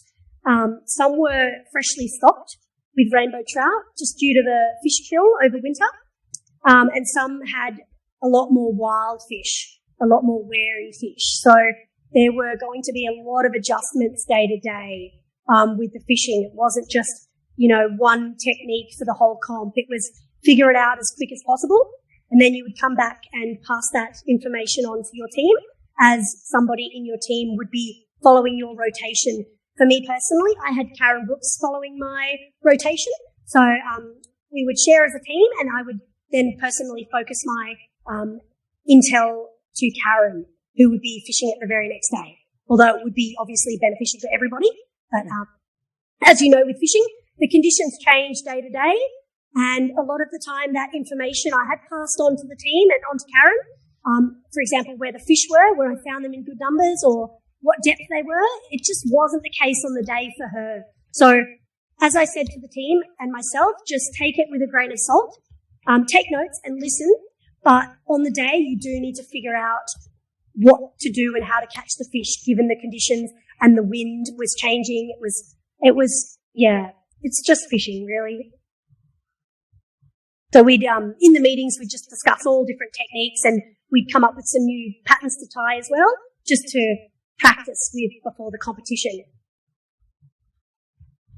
Some were freshly stocked with rainbow trout just due to the fish kill over winter, and some had a lot more wild fish, a lot more wary fish. So there were going to be a lot of adjustments day to day with the fishing. It wasn't just, one technique for the whole comp. It was figure it out as quick as possible, and then you would come back and pass that information on to your team as somebody in your team would be following your rotation. For me personally, I had Karen Brooks following my rotation. So we would share as a team, and I would then personally focus my intel to Karen, who would be fishing it the very next day. Although it would be obviously beneficial to everybody. But as you know, with fishing, the conditions change day to day. And a lot of the time that information I had passed on to the team and on to Karen, for example, where the fish were, where I found them in good numbers or what depth they were, it just wasn't the case on the day for her. So as I said to the team and myself, just take it with a grain of salt, take notes and listen. But on the day, you do need to figure out what to do and how to catch the fish given the conditions, and the wind was changing. It's just fishing really. So we'd, in the meetings, we'd just discuss all different techniques, and we'd come up with some new patterns to tie as well, just to practice with before the competition.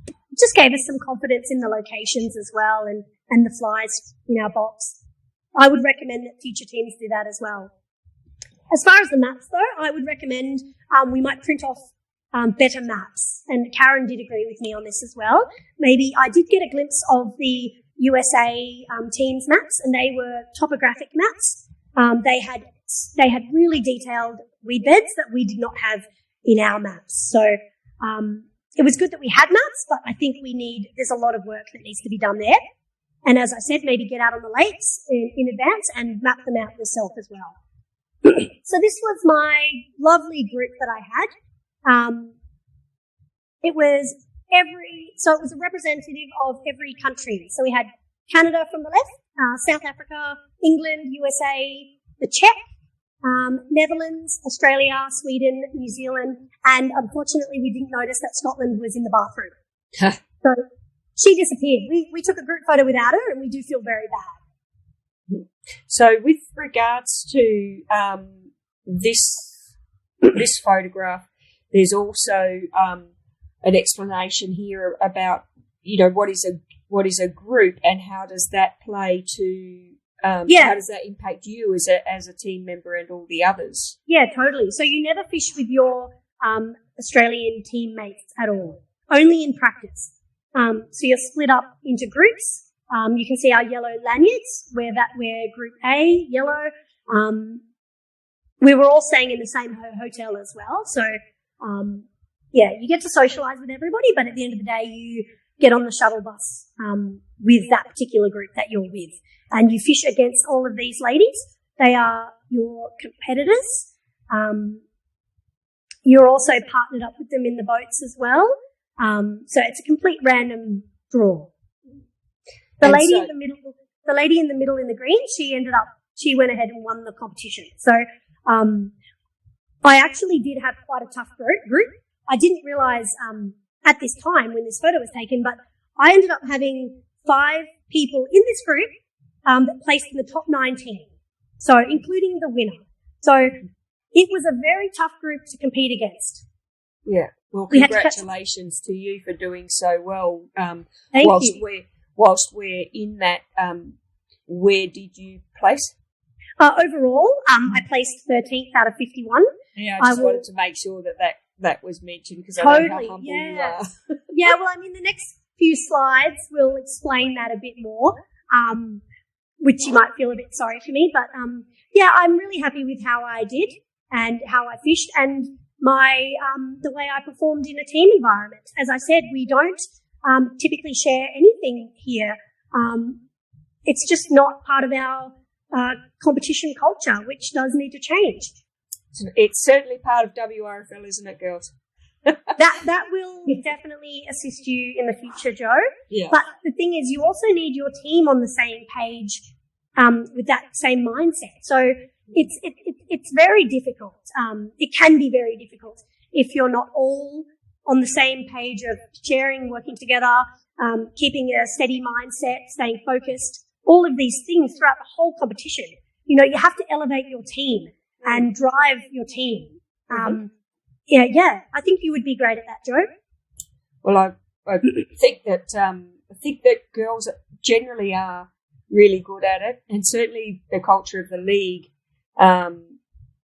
It just gave us some confidence in the locations as well, and the flies in our box. I would recommend that future teams do that as well. As far as the maps though, I would recommend we might print off better maps, and Karen did agree with me on this as well. Maybe I did get a glimpse of the USA teams maps, and they were topographic maps. They had really detailed weed beds that we did not have in our maps. So it was good that we had maps, but I think there's a lot of work that needs to be done there. And as I said, maybe get out on the lakes in advance and map them out yourself as well. So this was my lovely group that I had. It was a representative of every country. So we had Canada from the left, South Africa, England, USA, the Czech, Netherlands, Australia, Sweden, New Zealand, and unfortunately we didn't notice that Scotland was in the bathroom. So she disappeared. We took a group photo without her, and we do feel very bad. So with regards to this photograph, there's also an explanation here about, what is a group and how does that play to how does that impact you as a team member and all the others? Yeah, totally. So you never fish with your Australian teammates at all, only in practice. So you're split up into groups. You can see our yellow lanyards we're group A, yellow. We were all staying in the same hotel as well. So, you get to socialize with everybody, but at the end of the day, you get on the shuttle bus, with that particular group that you're with. And you fish against all of these ladies. They are your competitors. You're also partnered up with them in the boats as well. So it's a complete random draw. The lady in the middle in the green, she went ahead and won the competition. So, I actually did have quite a tough group. I didn't realize, at this time when this photo was taken, but I ended up having 5 people in this group, that placed in the top 19. So, including the winner. So, it was a very tough group to compete against. Yeah. Well, congratulations to you for doing so well. Whilst we're in that, where did you place? Overall, I placed 13th out of 51. Yeah, I just wanted to make sure that was mentioned because I know how humble you are. Yeah, well, the next few slides will explain that a bit more, which you might feel a bit sorry for me. But, I'm really happy with how I did and how I fished and the way I performed in a team environment. As I said, we don't typically share anything here. It's just not part of our competition culture, which does need to change. It's certainly part of WRFL, isn't it, girls? That will definitely assist you in the future, Joe. Yeah. But the thing is, you also need your team on the same page with that same mindset. So it's very difficult. It can be very difficult if you're not all on the same page of sharing, working together, keeping a steady mindset, staying focused, all of these things throughout the whole competition. You have to elevate your team and drive your team. I think you would be great at that, Joe. Well, I think that girls generally are really good at it, and certainly the culture of the league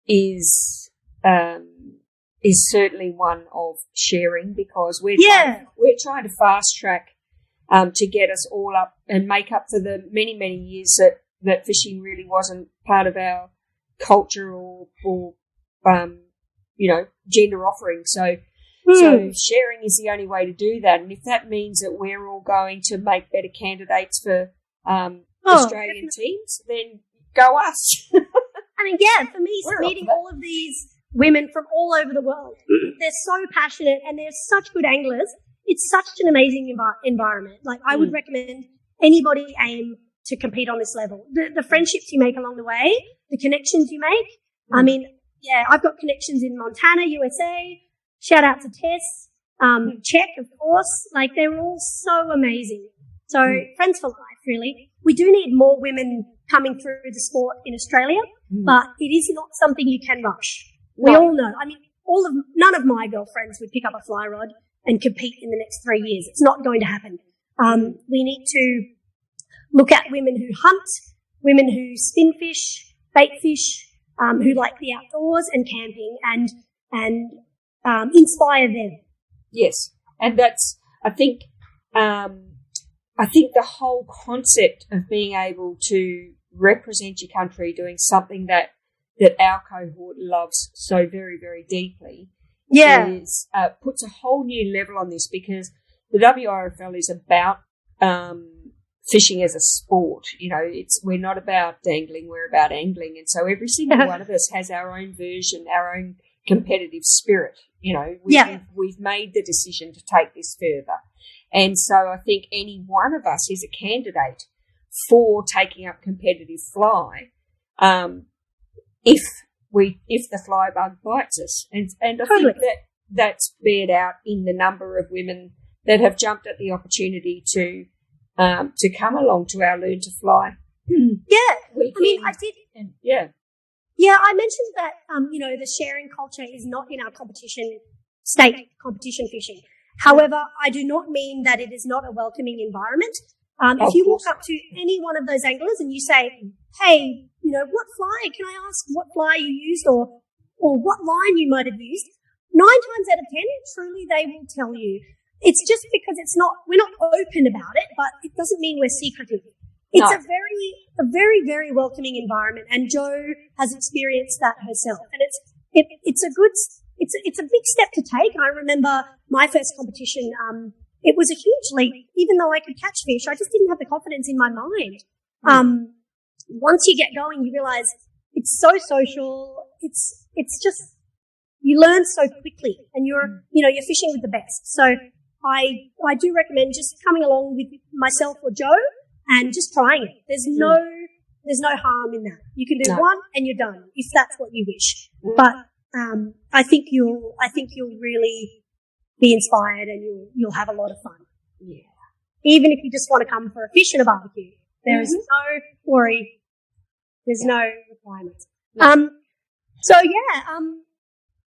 is certainly one of sharing, because we're trying to fast track to get us all up and make up for the many, many years that fishing really wasn't part of our culture or gender offering. So sharing is the only way to do that. And if that means that we're all going to make better candidates for Australian teams, then go us. For me, meeting all of these women from all over the world, they're so passionate and they're such good anglers. It's such an amazing environment. I would recommend anybody aim to compete on this level. The friendships you make along the way, the connections you make. I've got connections in Montana, USA. Shout out to Tess. Czech, of course. They're all so amazing. So friends for life, really. We do need more women coming through the sport in Australia, but it is not something you can rush. We all know. None of my girlfriends would pick up a fly rod and compete in the next 3 years. It's not going to happen. We need to look at women who hunt, women who spin fish, bait fish, who like the outdoors and camping, and inspire them. Yes, and that's I think the whole concept of being able to represent your country doing something that our cohort loves so very, very deeply is puts a whole new level on this, because the WRFL is about fishing as a sport. We're not about dangling, we're about angling. And so every single one of us has our own version, our own competitive spirit. We've made the decision to take this further. And so I think any one of us is a candidate for taking up competitive fly, if the fly bug bites us. And I think that's bared out in the number of women that have jumped at the opportunity to come along to our Learn to Fly. Yeah. Weekend. I did. Yeah. Yeah, I mentioned that, the sharing culture is not in our state competition fishing. However, I do not mean that it is not a welcoming environment. If you walk up to any one of those anglers and you say, hey, what fly, can I ask what fly you used or what line you might have used? 9 times out of 10, truly they will tell you. It's just because we're not open about it, but it doesn't mean we're secretive. It's a very, very welcoming environment, and Jo has experienced that herself. And it's a big step to take. I remember my first competition, it was a huge leap. Even though I could catch fish, I just didn't have the confidence in my mind. Once you get going, you realize it's so social. It's just, you learn so quickly, and you're fishing with the best. So I do recommend just coming along with myself or Jo and just trying it. There's no harm in that. You can do one and you're done if that's what you wish. But I think you'll really be inspired, and you'll have a lot of fun. Yeah. Even if you just want to come for a fish and a barbecue, there is no worry. There's no requirements.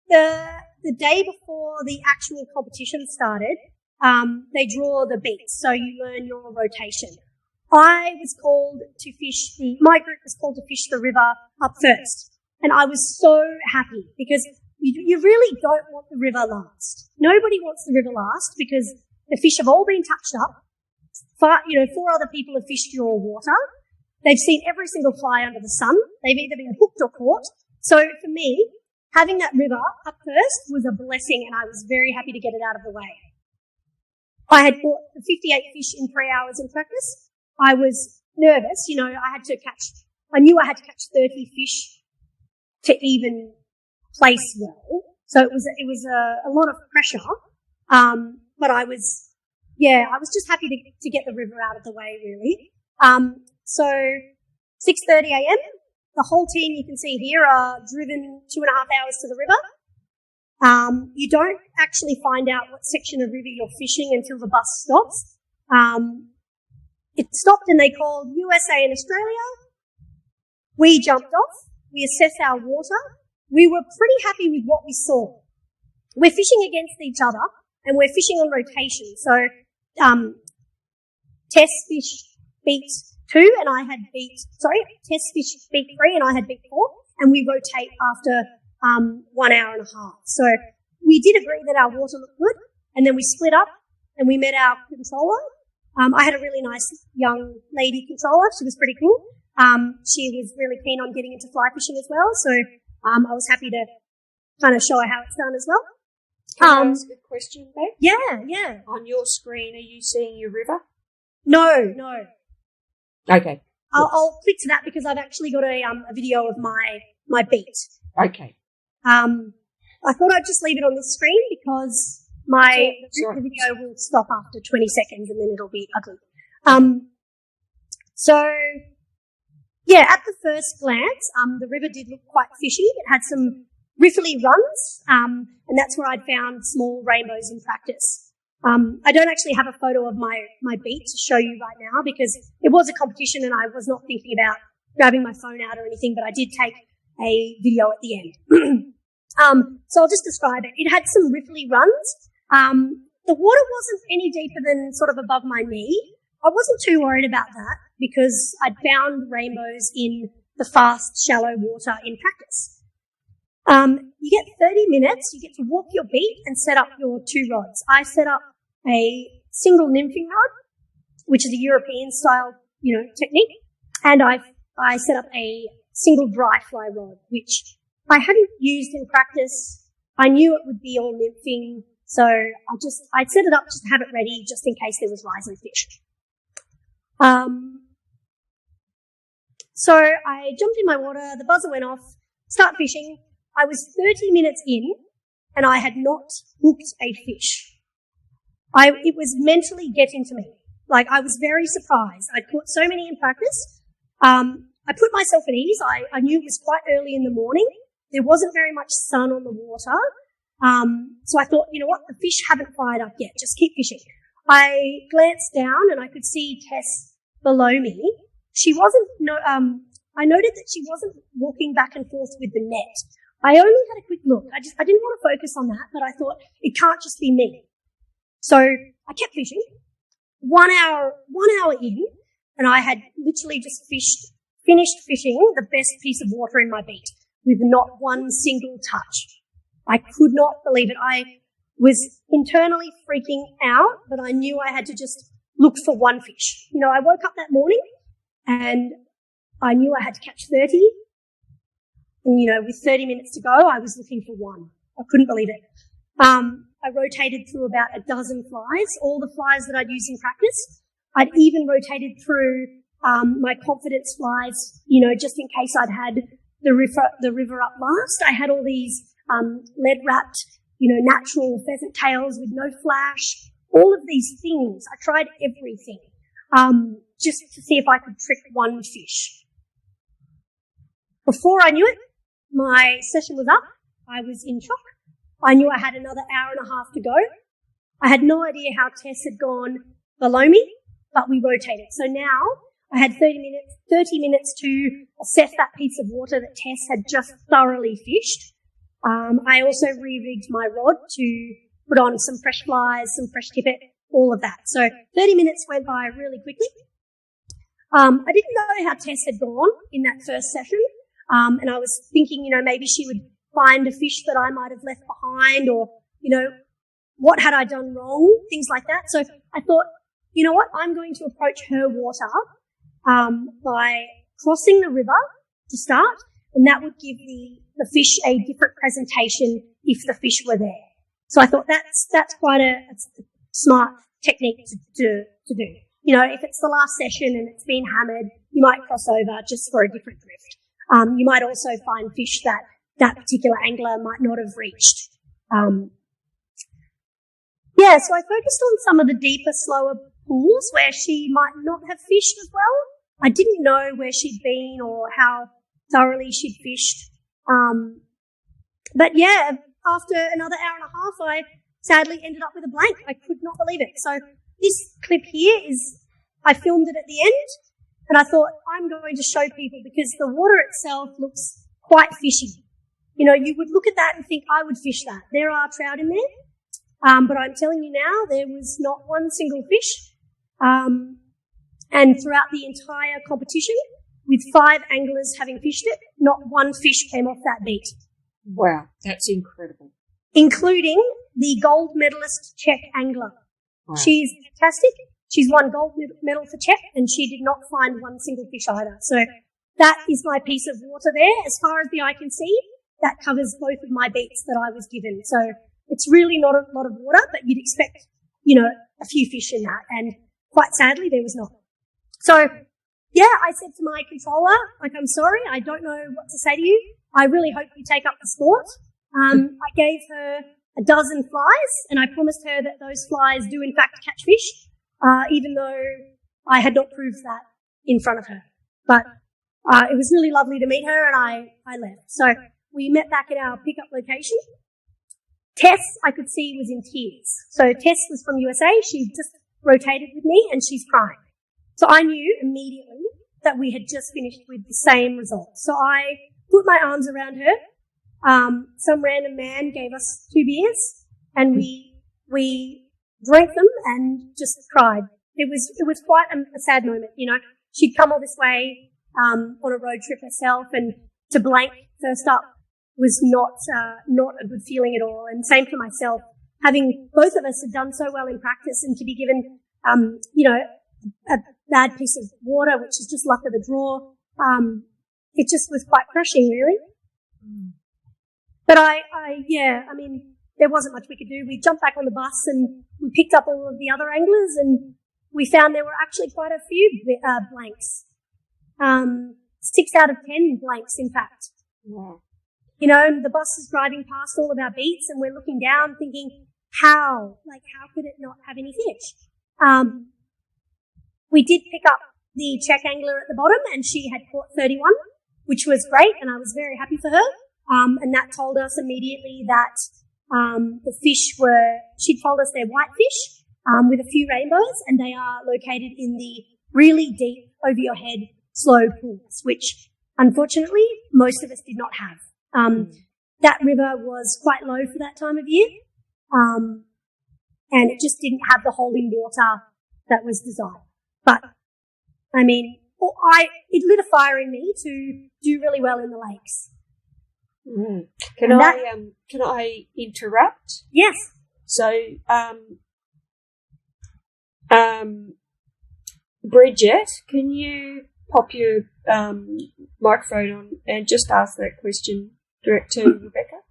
The day before the actual competition started, they draw the beats, so you learn your rotation. I was called to fish my group was called to fish the river up first. And I was so happy because you really don't want the river last. Nobody wants the river last because the fish have all been touched up. 4 other people have fished your water. They've seen every single fly under the sun. They've either been hooked or caught. So for me, having that river up first was a blessing, and I was very happy to get it out of the way. I had caught 58 fish in 3 hours in practice. I was nervous. I knew I had to catch 30 fish to even place well. So it was a lot of pressure. But I was just happy to get the river out of the way, really. So 6:30 a.m., the whole team you can see here are driven 2.5 hours to the river. You don't actually find out what section of river you're fishing until the bus stops. It stopped and they called USA and Australia. We jumped off. We assessed our water. We were pretty happy with what we saw. We're fishing against each other and we're fishing on rotation. So, test fish beat 2 and test fish beat 3 and I had beat 4, and we rotate after 1 hour and a half. So we did agree that our water looked good, and then we split up and we met our controller. I had a really nice young lady controller. She was pretty cool. She was really keen on getting into fly fishing as well. So I was happy to kind of show her how it's done as well. Can I ask a question, babe? Yeah. On your screen, are you seeing your river? No. Okay. I'll click to that because I've actually got a video of my beat. Okay. I thought I'd just leave it on the screen because the video will stop after 20 seconds and then it'll be ugly. At the first glance, the river did look quite fishy. It had some riffly runs, and that's where I'd found small rainbows in practice. I don't actually have a photo of my beat to show you right now because it was a competition and I was not thinking about grabbing my phone out or anything, but I did take a video at the end. So I'll just describe it. It had some riffly runs. The water wasn't any deeper than sort of above my knee. I wasn't too worried about that because I'd found rainbows in the fast, shallow water in practice. You get 30 minutes. You get to walk your beat and set up your 2 rods. I set up a single nymphing rod, which is a European style, technique. And I set up a single dry fly rod, which I hadn't used in practice. I knew it would be all nymphing. So I'd set it up just to have it ready just in case there was rising fish. So I jumped in my water, the buzzer went off, start fishing. I was 30 minutes in and I had not hooked a fish. It was mentally getting to me. Like, I was very surprised. I'd caught so many in practice. I put myself at ease. I knew it was quite early in the morning. There wasn't very much sun on the water. So I thought, you know what, the fish haven't fired up yet. Just keep fishing. I glanced down and I could see Tess below me. I noted that she wasn't walking back and forth with the net. I only had a quick look. I didn't want to focus on that, but I thought it can't just be me. So I kept fishing. 1 hour in, and I had literally just finished fishing the best piece of water in my beat with not one single touch. I could not believe it. I was internally freaking out, but I knew I had to just look for one fish. You know, I woke up that morning and I knew I had to catch 30. And, you know, with 30 minutes to go, I was looking for one. I couldn't believe it. I rotated through about a dozen flies, all the flies that I'd used in practice. I'd even rotated through my confidence flies, you know, just in case I'd had the river up last. I had all these lead-wrapped, you know, natural pheasant tails with no flash, all of these things. I tried everything just to see if I could trick one fish. Before I knew it, my session was up. I was in shock. I knew I had another hour and a half to go. I had no idea how Tess had gone below me, but we rotated. So now I had 30 minutes to assess that piece of water that Tess had just thoroughly fished. I also re-rigged my rod to put on some fresh flies, some fresh tippet, all of that. So 30 minutes went by really quickly. I didn't know how Tess had gone in that first session. And I was thinking, you know, maybe she would find a fish that I might have left behind, or, you know, what had I done wrong, things like that. So I thought, you know what, I'm going to approach her water by crossing the river to start, and that would give the fish a different presentation if the fish were there. So I thought that's quite a smart technique to do. You know, if it's the last session and it's been hammered, you might cross over just for a different drift. You might also find fish that particular angler might not have reached. So I focused on some of the deeper, slower pools where she might not have fished as well. I didn't know where she'd been or how thoroughly she'd fished. But yeah, after another hour and a half, I sadly ended up with a blank. I could not believe it. So this clip here I filmed it at the end, and I thought, I'm going to show people, because the water itself looks quite fishy. You know, you would look at that and think, I would fish that. There are trout in there. But I'm telling you now, there was not one single fish. And throughout the entire competition, with 5 anglers having fished it, not one fish came off that beat. Wow, that's incredible. Including the gold medalist Czech angler. Wow. She's fantastic. She's won gold medal for Czech, and she did not find one single fish either. So that is my piece of water there. As far as the eye can see, that covers both of my beats that I was given. So it's really not a lot of water, but you'd expect, you know, a few fish in that. And quite sadly, there was not. So, yeah, I said to my controller, like, I'm sorry, I don't know what to say to you. I really hope you take up the sport. I gave her a dozen flies, and I promised her that those flies do in fact catch fish, even though I had not proved that in front of her. But it was really lovely to meet her, and I left. So we met back at our pickup location. Tess, I could see, was in tears. So Tess was from USA. She just rotated with me, and she's crying. So I knew immediately that we had just finished with the same result. So I put my arms around her. Some random man gave us 2 beers, and we drank them and just cried. It was quite a sad moment, you know. She'd come all this way on a road trip herself, and to blank first up was not a good feeling at all. And same for myself, having both of us had done so well in practice, and to be given you know, a bad piece of water, which is just luck of the draw. It just was quite crushing, really. But I mean, there wasn't much we could do. We jumped back on the bus and we picked up all of the other anglers, and we found there were actually quite a few blanks. 6 out of 10 blanks, in fact. Wow. You know, the bus is driving past all of our beats and we're looking down thinking, how could it not have any fish? We did pick up the check angler at the bottom and she had caught 31, which was great and I was very happy for her. And that told us immediately that the fish she told us they're whitefish with a few rainbows and they are located in the really deep over your head slow pools, which unfortunately most of us did not have. That river was quite low for that time of year, and it just didn't have the holding water that was desired. But, I mean, it lit a fire in me to do really well in the lakes. Mm. Can I interrupt? Yes. So, Bridget, can you pop your microphone on and just ask that question direct to Rebecca?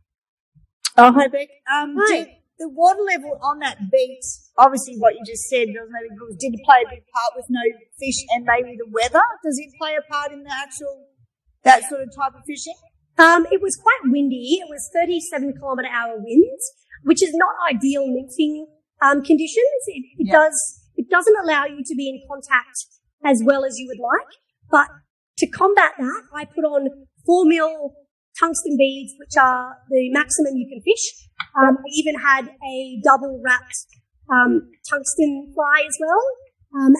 Oh, hi, Beck. Hi. The water level on that beach, obviously what you just said, did it play a big part with no fish and maybe the weather? Does it play a part in that sort of type of fishing? It was quite windy. It was 37 kilometre-hour winds, which is not ideal nymphing conditions. It doesn't allow you to be in contact as well as you would like. But to combat that, I put on 4 mil tungsten beads, which are the maximum you can fish. I even had a double wrapped tungsten fly as well,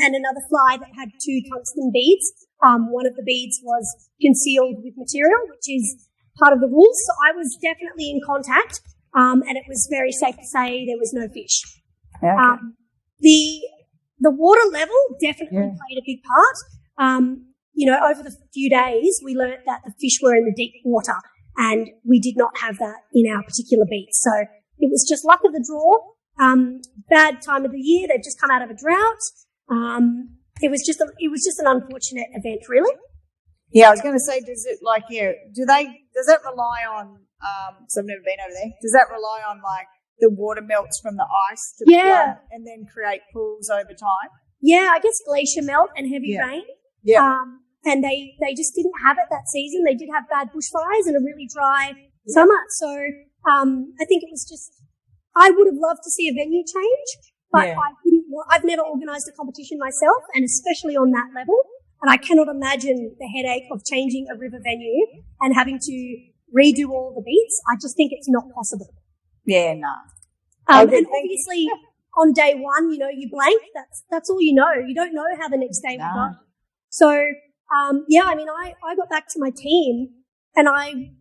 and another fly that had 2 tungsten beads. One of the beads was concealed with material, which is part of the rules. So I was definitely in contact, and it was very safe to say there was no fish. Okay. The water level definitely played a big part. You know, over the few days, we learnt that the fish were in the deep water and we did not have that in our particular beach. So it was just luck of the draw. Bad time of the year. They've just come out of a drought. It was just an unfortunate event, really. Yeah, I was going to say, does that rely on, so I've never been over there, does that rely on the water melts from the ice to flood and then create pools over time? Yeah, I guess glacier melt and heavy rain. Yeah. And they just didn't have it that season. They did have bad bushfires and a really dry summer. So, I think it was I would have loved to see a venue change, but I've never organised a competition myself and especially on that level. And I cannot imagine the headache of changing a river venue and having to redo all the beats. I just think it's not possible. Yeah, no. And obviously on day one, you know, you blank. That's all you know. You don't know how the next day will go. So, I mean, I got back to my team and I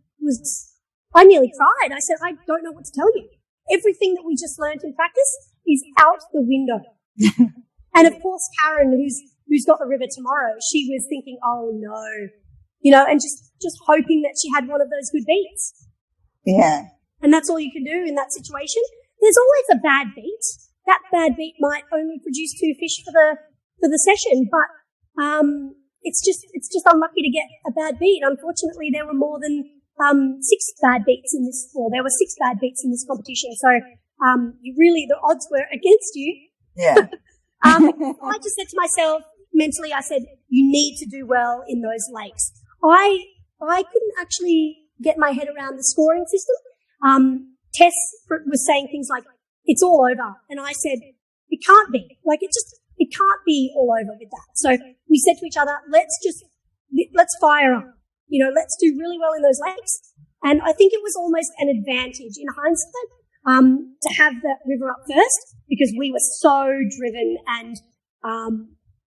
nearly cried. I said, I don't know what to tell you. Everything that we just learned in practice is out the window. And of course, Karen, who's got the river tomorrow, she was thinking, oh no, you know, and just hoping that she had one of those good beats. Yeah. And that's all you can do in that situation. There's always a bad beat. That bad beat might only produce 2 fish for the session, but it's just unlucky to get a bad beat. Unfortunately, there were more than 6 bad beats in this. Well, there were 6 bad beats in this competition. So the odds were against you. Yeah. I just said to myself mentally, I said, you need to do well in those lakes. I couldn't actually get my head around the scoring system. Tess was saying things like, it's all over. And I said, it can't be. It can't be all over with that. So we said to each other, let's fire up. You know, let's do really well in those lakes. And I think it was almost an advantage in hindsight, to have that river up first because we were so driven and,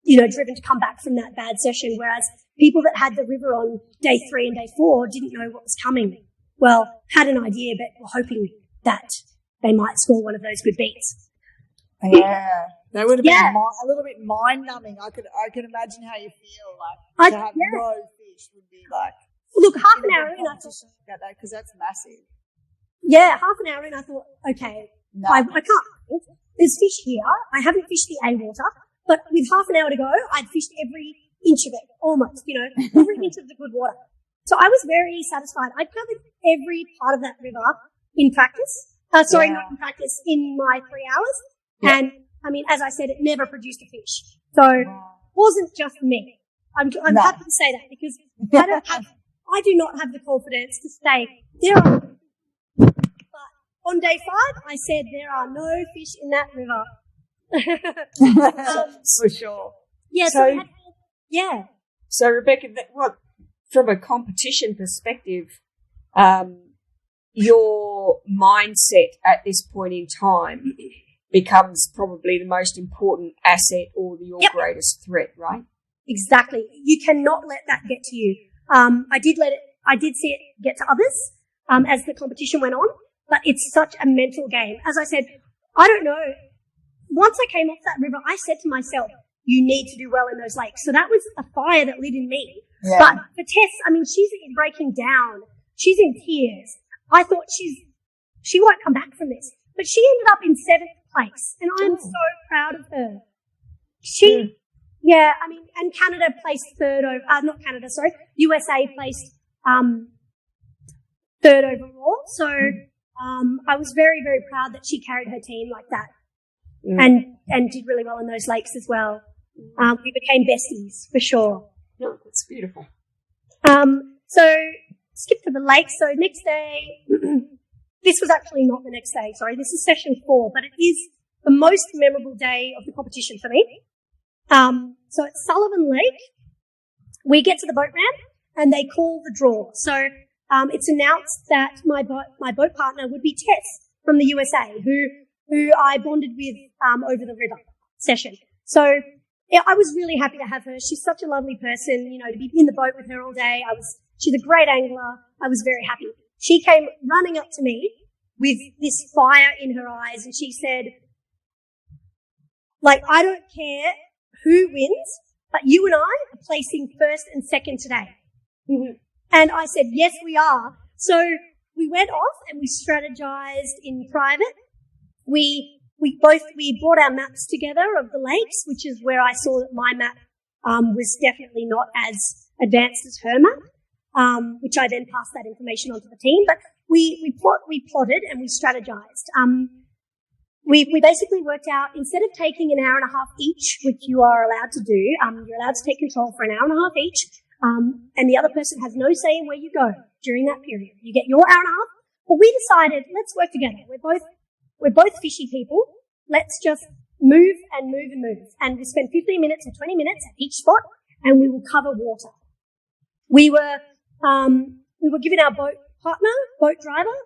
driven to come back from that bad session. Whereas people that had the river on day 3 and day 4 didn't know what was coming. Well, had an idea, but were hoping that they might score one of those good beats. Yeah. That would have been a little bit mind-numbing. I could imagine how you feel, to have no fish would be like. Look, half an hour in, I thought, because that's massive. Yeah, half an hour in, I thought, okay, no. I can't. There's fish here. I haven't fished the A water, but with half an hour to go, I'd fished every inch of it, almost, every inch of the good water. So I was very satisfied. I'd covered every part of that river in practice. Not in practice, in my 3 hours. Yeah. And I mean, as I said, it never produced a fish. So it wasn't just me. I'm happy to say that because I do not have the confidence to say there are. But on day 5, I said there are no fish in that river. For sure. Yeah. So Rebecca, from a competition perspective, your mindset at this point in time becomes probably the most important asset or your greatest threat, right? Exactly. You cannot let that get to you. I did see it get to others, as the competition went on, but it's such a mental game. As I said, I don't know. Once I came off that river, I said to myself, you need to do well in those lakes. So that was a fire that lit in me. Yeah. But for Tess, I mean, she's breaking down. She's in tears. I thought she won't come back from this. But she ended up in 7th place, and I'm so proud of her. I mean, and Canada placed 3rd over, USA placed 3rd overall. So I was very, very proud that she carried her team like that and did really well in those lakes as well. We became besties for sure. No, that's beautiful. So skip to the lake. So next day, this was actually not the next day. Sorry, this is session 4, but it is the most memorable day of the competition for me. So at Sullivan Lake, we get to the boat ramp and they call the draw. So it's announced that my boat partner would be Tess from the USA, who I bonded with over the river session. So yeah, I was really happy to have her. She's such a lovely person, you know, to be in the boat with her all day. She's a great angler. I was very happy. She came running up to me with this fire in her eyes and she said, like, I don't care who wins, but you and I are placing 1st and 2nd today. Mm-hmm. And I said, yes, we are. So we went off and we strategized in private. We brought our maps together of the lakes, which is where I saw that my map was definitely not as advanced as her map, which I then passed that information on to the team. But we plotted and we strategized. We basically worked out, instead of taking an hour and a half each, which you are allowed to do, you're allowed to take control for an hour and a half each, and the other person has no say in where you go during that period. You get your hour and a half. But we decided, let's work together. We're both fishy people. Let's just move and move and move. And we spend 15 minutes or 20 minutes at each spot and we will cover water. We were given our boat driver.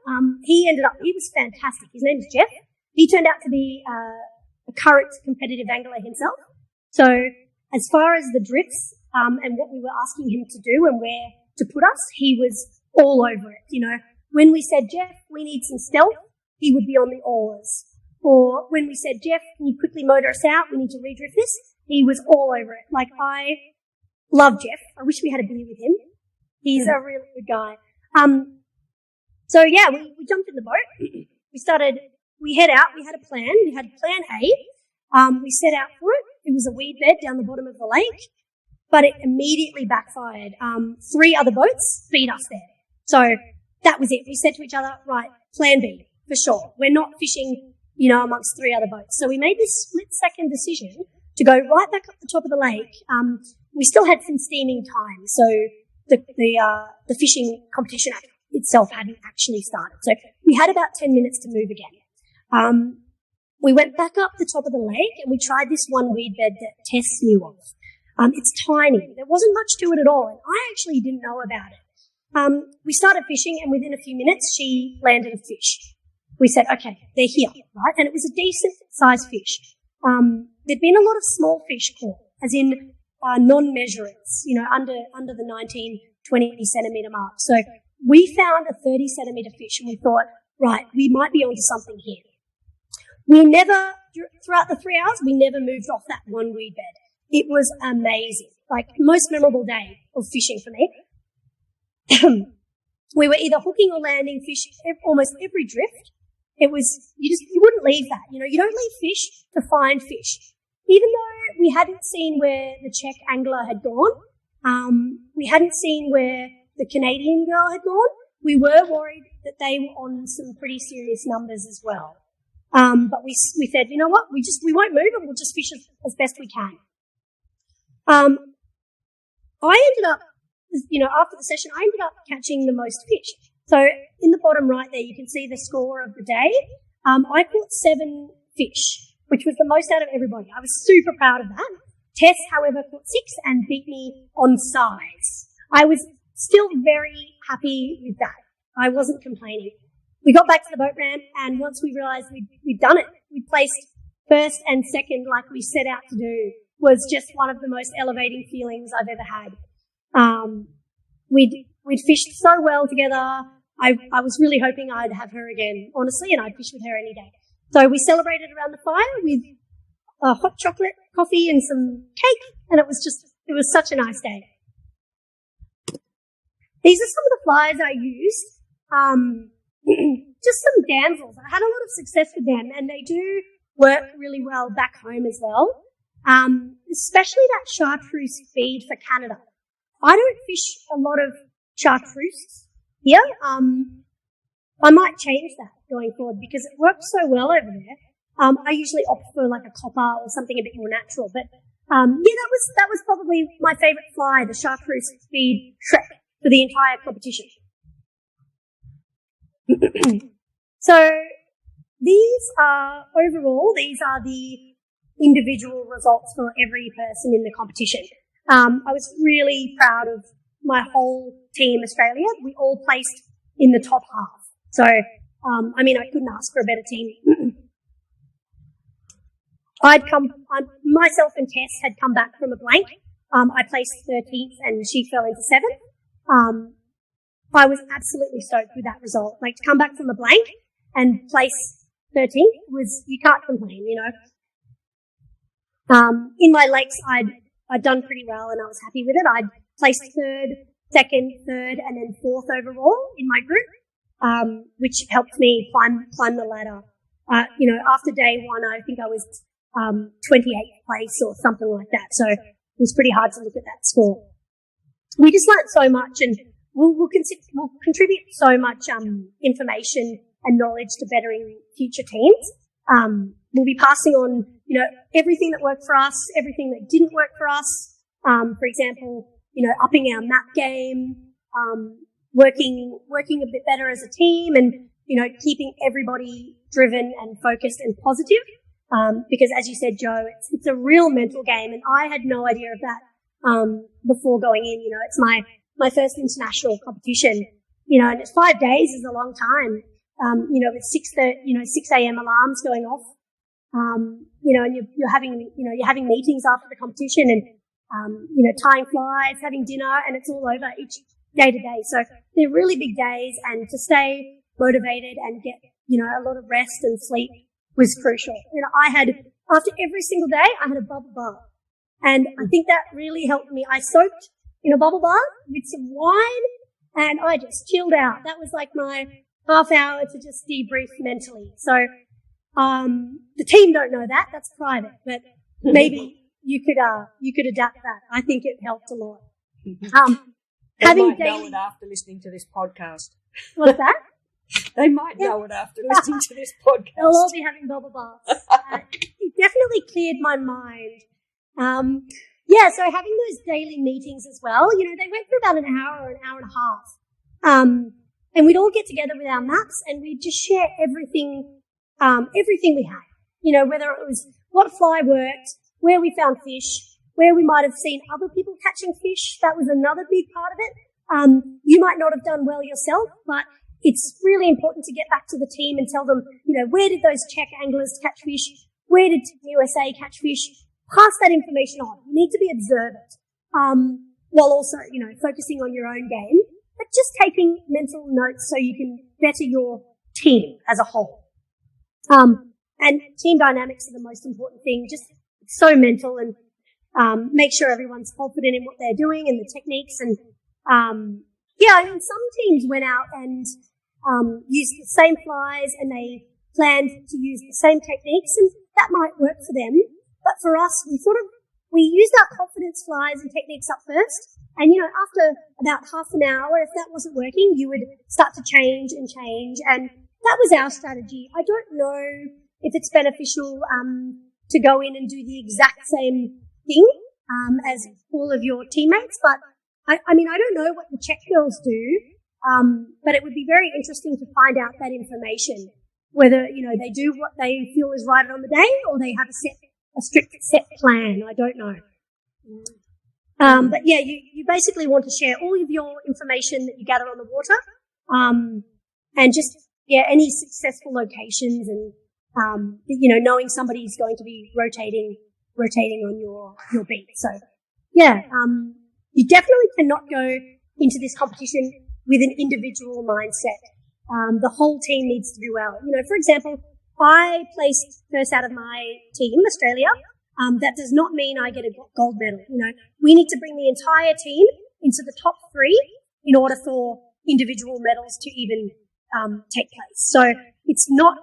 He was fantastic. His name is Jeff. He turned out to be a current competitive angler himself. So as far as the drifts and what we were asking him to do and where to put us, he was all over it. You know, when we said, Jeff, we need some stealth, he would be on the oars. Or when we said, Jeff, can you quickly motor us out? We need to redrift this. He was all over it. Like, I love Jeff. I wish we had a beer with him. He's a really good guy. So yeah, we jumped in the boat. We head out. We had a plan. We had plan A. We set out for it. It was a weed bed down the bottom of the lake, but it immediately backfired. 3 other boats beat us there. So that was it. We said to each other, right, plan B for sure. We're not fishing, you know, amongst 3 other boats. So we made this split-second decision to go right back up the top of the lake. We still had some steaming time, so the fishing competition itself hadn't actually started. So we had about 10 minutes to move again. We went back up the top of the lake and we tried this one weed bed that Tess knew of. It's tiny. There wasn't much to it at all, and I actually didn't know about it. We started fishing, and within a few minutes, she landed a fish. We said, okay, they're here, right? And it was a decent-sized fish. There'd been a lot of small fish caught, as in non-measurers, you know, under the 19, 20 centimetre mark. So we found a 30 centimetre fish, and we thought, right, we might be onto something here. We never, throughout the 3 hours, we never moved off that one weed bed. It was amazing, like most memorable day of fishing for me. We were either hooking or landing fish almost every drift. It was, you wouldn't leave that, you know, you don't leave fish to find fish. Even though we hadn't seen where the Czech angler had gone, we hadn't seen where the Canadian girl had gone, we were worried that they were on some pretty serious numbers as well. But we said, you know what, we won't move and we'll just fish as best we can. I ended up, after the session, I ended up catching the most fish. So in the bottom right there, you can see the score of the day. I caught 7 fish, which was the most out of everybody. I was super proud of that. Tess, however, caught 6 and beat me on size. I was still very happy with that. I wasn't complaining. We got back to the boat ramp, and once we realised we'd done it, we placed first and second like we set out to do, was just one of the most elevating feelings I've ever had. We'd fished so well together. I was really hoping I'd have her again, honestly, and I'd fish with her any day. So we celebrated around the fire with a hot chocolate, coffee, and some cake, and it was such a nice day. These are some of the flies I used. Just some damsels. I had a lot of success with them, and they do work really well back home as well. Especially that chartreuse feed for Canada. I don't fish a lot of chartreuse here. I might change that going forward because it works so well over there. I usually opt for like a copper or something a bit more natural, but that was probably my favourite fly, the chartreuse feed Shrek, for the entire competition. So these are the individual results for every person in the competition. I was really proud of my whole team, Australia. We all placed in the top half. So, I couldn't ask for a better team. Myself and Tess had come back from a blank. I placed 13th and she fell into 7th. I was absolutely stoked with that result. Like, to come back from a blank and place 13th you can't complain, In my lakes, I'd done pretty well and I was happy with it. I'd placed 3rd, 2nd, 3rd, and then 4th overall in my group, which helped me climb the ladder. After day 1, I think I was 28th place or something like that. So it was pretty hard to look at that score. We just learnt so much, and we'll contribute so much information and knowledge to bettering future teams. We'll be passing on, everything that worked for us, everything that didn't work for us. For example, upping our map game, working a bit better as a team, and keeping everybody driven and focused and positive. Because as you said, Joe, it's a real mental game, and I had no idea of that before going in. It's my first international competition, and it's 5 days is a long time. With 6 a.m. alarms going off, and you're having meetings after the competition, and tying flies, having dinner, and it's all over each day to day. So they're really big days, and to stay motivated and get a lot of rest and sleep was crucial. After every single day, I had a bubble bath, and I think that really helped me. I soaked in a bubble bath with some wine, and I just chilled out. That was like my half hour to just debrief mentally. So the team don't know that. That's private, but maybe you could adapt that. I think it helped a lot. They might know it after listening to this podcast. What's that? They might know it after listening to this podcast. They'll all be having bubble baths. It definitely cleared my mind. So having those daily meetings as well, they went for about an hour or an hour and a half. And we'd all get together with our maps and we'd just share everything we had. Whether it was what fly worked, where we found fish, where we might have seen other people catching fish. That was another big part of it. You might not have done well yourself, but it's really important to get back to the team and tell them, where did those Czech anglers catch fish? Where did USA catch fish? Pass that information on. You need to be observant, while also, focusing on your own game, but just taking mental notes so you can better your team as a whole. And team dynamics are the most important thing. Just so mental, and make sure everyone's confident in what they're doing and the techniques. And some teams went out and used the same flies and they planned to use the same techniques, and that might work for them. But for us, we used our confidence flies and techniques up first. And, after about half an hour, if that wasn't working, you would start to change. And that was our strategy. I don't know if it's beneficial to go in and do the exact same thing as all of your teammates. But I mean, I don't know what the Czech girls do, but it would be very interesting to find out that information, whether, you know, they do what they feel is right on the day or they have a strict set plan. I don't know. But yeah, you basically want to share all of your information that you gather on the water, and just, yeah, any successful locations and, you know, knowing somebody's going to be rotating on your beat. So yeah, you definitely cannot go into this competition with an individual mindset. The whole team needs to do well. You know, for example, I placed first out of my team, Australia. That does not mean I get a gold medal. You know, we need to bring the entire team into the top 3 in order for individual medals to even take place. So it's not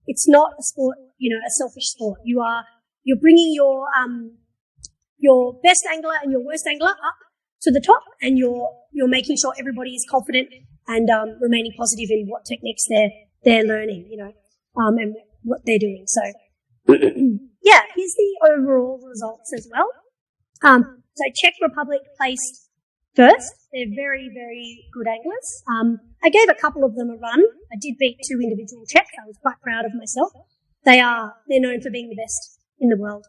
a sport, you know, a selfish sport. You're bringing your best angler and your worst angler up to the top, and you're making sure everybody is confident and remaining positive in what techniques they're learning, you know, and what they're doing. So yeah, here's the overall results as well. So Czech Republic placed first. They're very, very good anglers. I gave a couple of them a run. I did beat 2 individual Czechs. I was quite proud of myself. They're known for being the best in the world.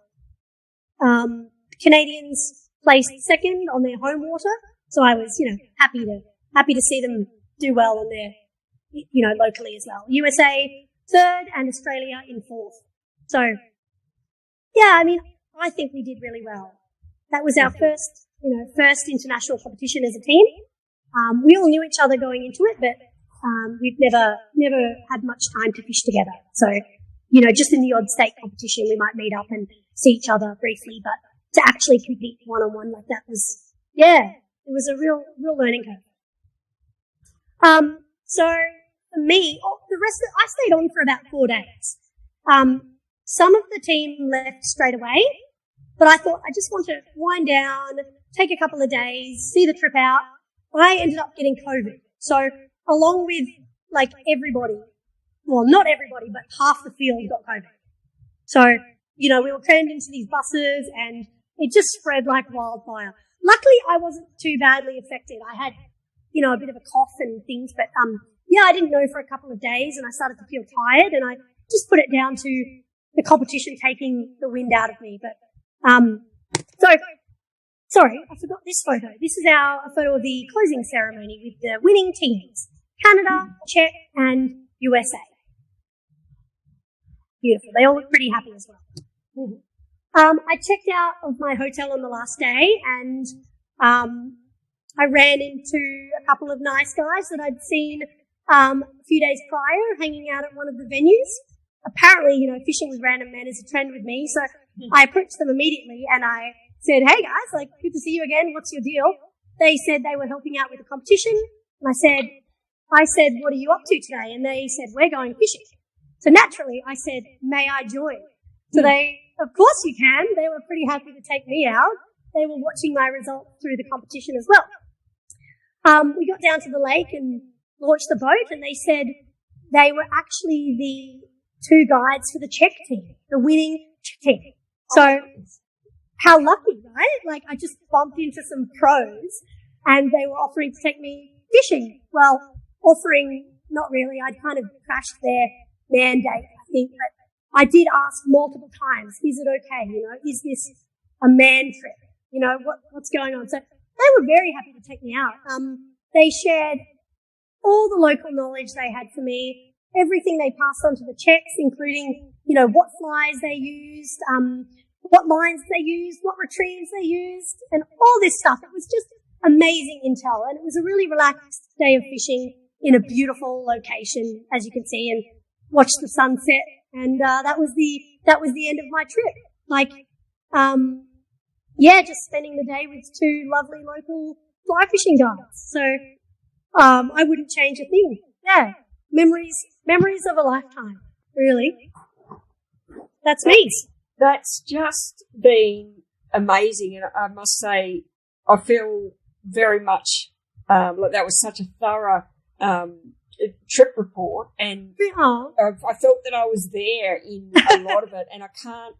Canadians placed second on their home water, so I was, you know, happy to see them do well on their, you know, locally as well. USA third and Australia in 4th. So yeah, I mean, I think we did really well. That was our first international competition as a team. We all knew each other going into it, but we've never had much time to fish together. So, you know, just in the odd state competition, we might meet up and see each other briefly, but to actually compete one-on-one like that was, yeah, it was a real learning curve. So for me, I stayed on for about 4 days. Some of the team left straight away, but I thought I just want to wind down, take a couple of days, see the trip out. I ended up getting COVID. So along with like everybody, well, not everybody, but half the field got COVID. So, you know, we were crammed into these buses and it just spread like wildfire. Luckily, I wasn't too badly affected. I had, you know, a bit of a cough and things, but, yeah, I didn't know for a couple of days and I started to feel tired and I just put it down to the competition taking the wind out of me. But, sorry, I forgot this photo. This is a photo of the closing ceremony with the winning teams, Canada, Czech, and USA. Beautiful. They all look pretty happy as well. I checked out of my hotel on the last day and, I ran into a couple of nice guys that I'd seen, a few days prior hanging out at one of the venues. Apparently, you know, fishing with random men is a trend with me. So I approached them immediately and I said, hey guys, like, good to see you again. What's your deal? They said they were helping out with the competition. And I said, what are you up to today? And they said, we're going fishing. So naturally I said, may I join? So they, of course you can. They were pretty happy to take me out. They were watching my results through the competition as well. We got down to the lake and launched the boat and they said they were actually the 2 guides for the Czech team, the winning Czech team. So how lucky, right? Like I just bumped into some pros and they were offering to take me fishing. Well, offering, not really. I'd kind of crashed their mandate, I think, but I did ask multiple times, is it okay? You know, is this a man trip? You know, what's going on? So they were very happy to take me out. They shared all the local knowledge they had for me, everything they passed on to the Czechs, including, you know, what flies they used, what lines they used, what retrieves they used, and all this stuff. It was just amazing intel, and it was a really relaxed day of fishing in a beautiful location, as you can see, and watched the sunset. And that was the end of my trip. Like, yeah, just spending the day with 2 lovely local fly fishing guides. So I wouldn't change a thing. Yeah, memories of a lifetime. Really, that's me. That's just been amazing, and I must say, I feel very much like that was such a thorough trip report, and Oh. I felt that I was there in a lot of it, and I can't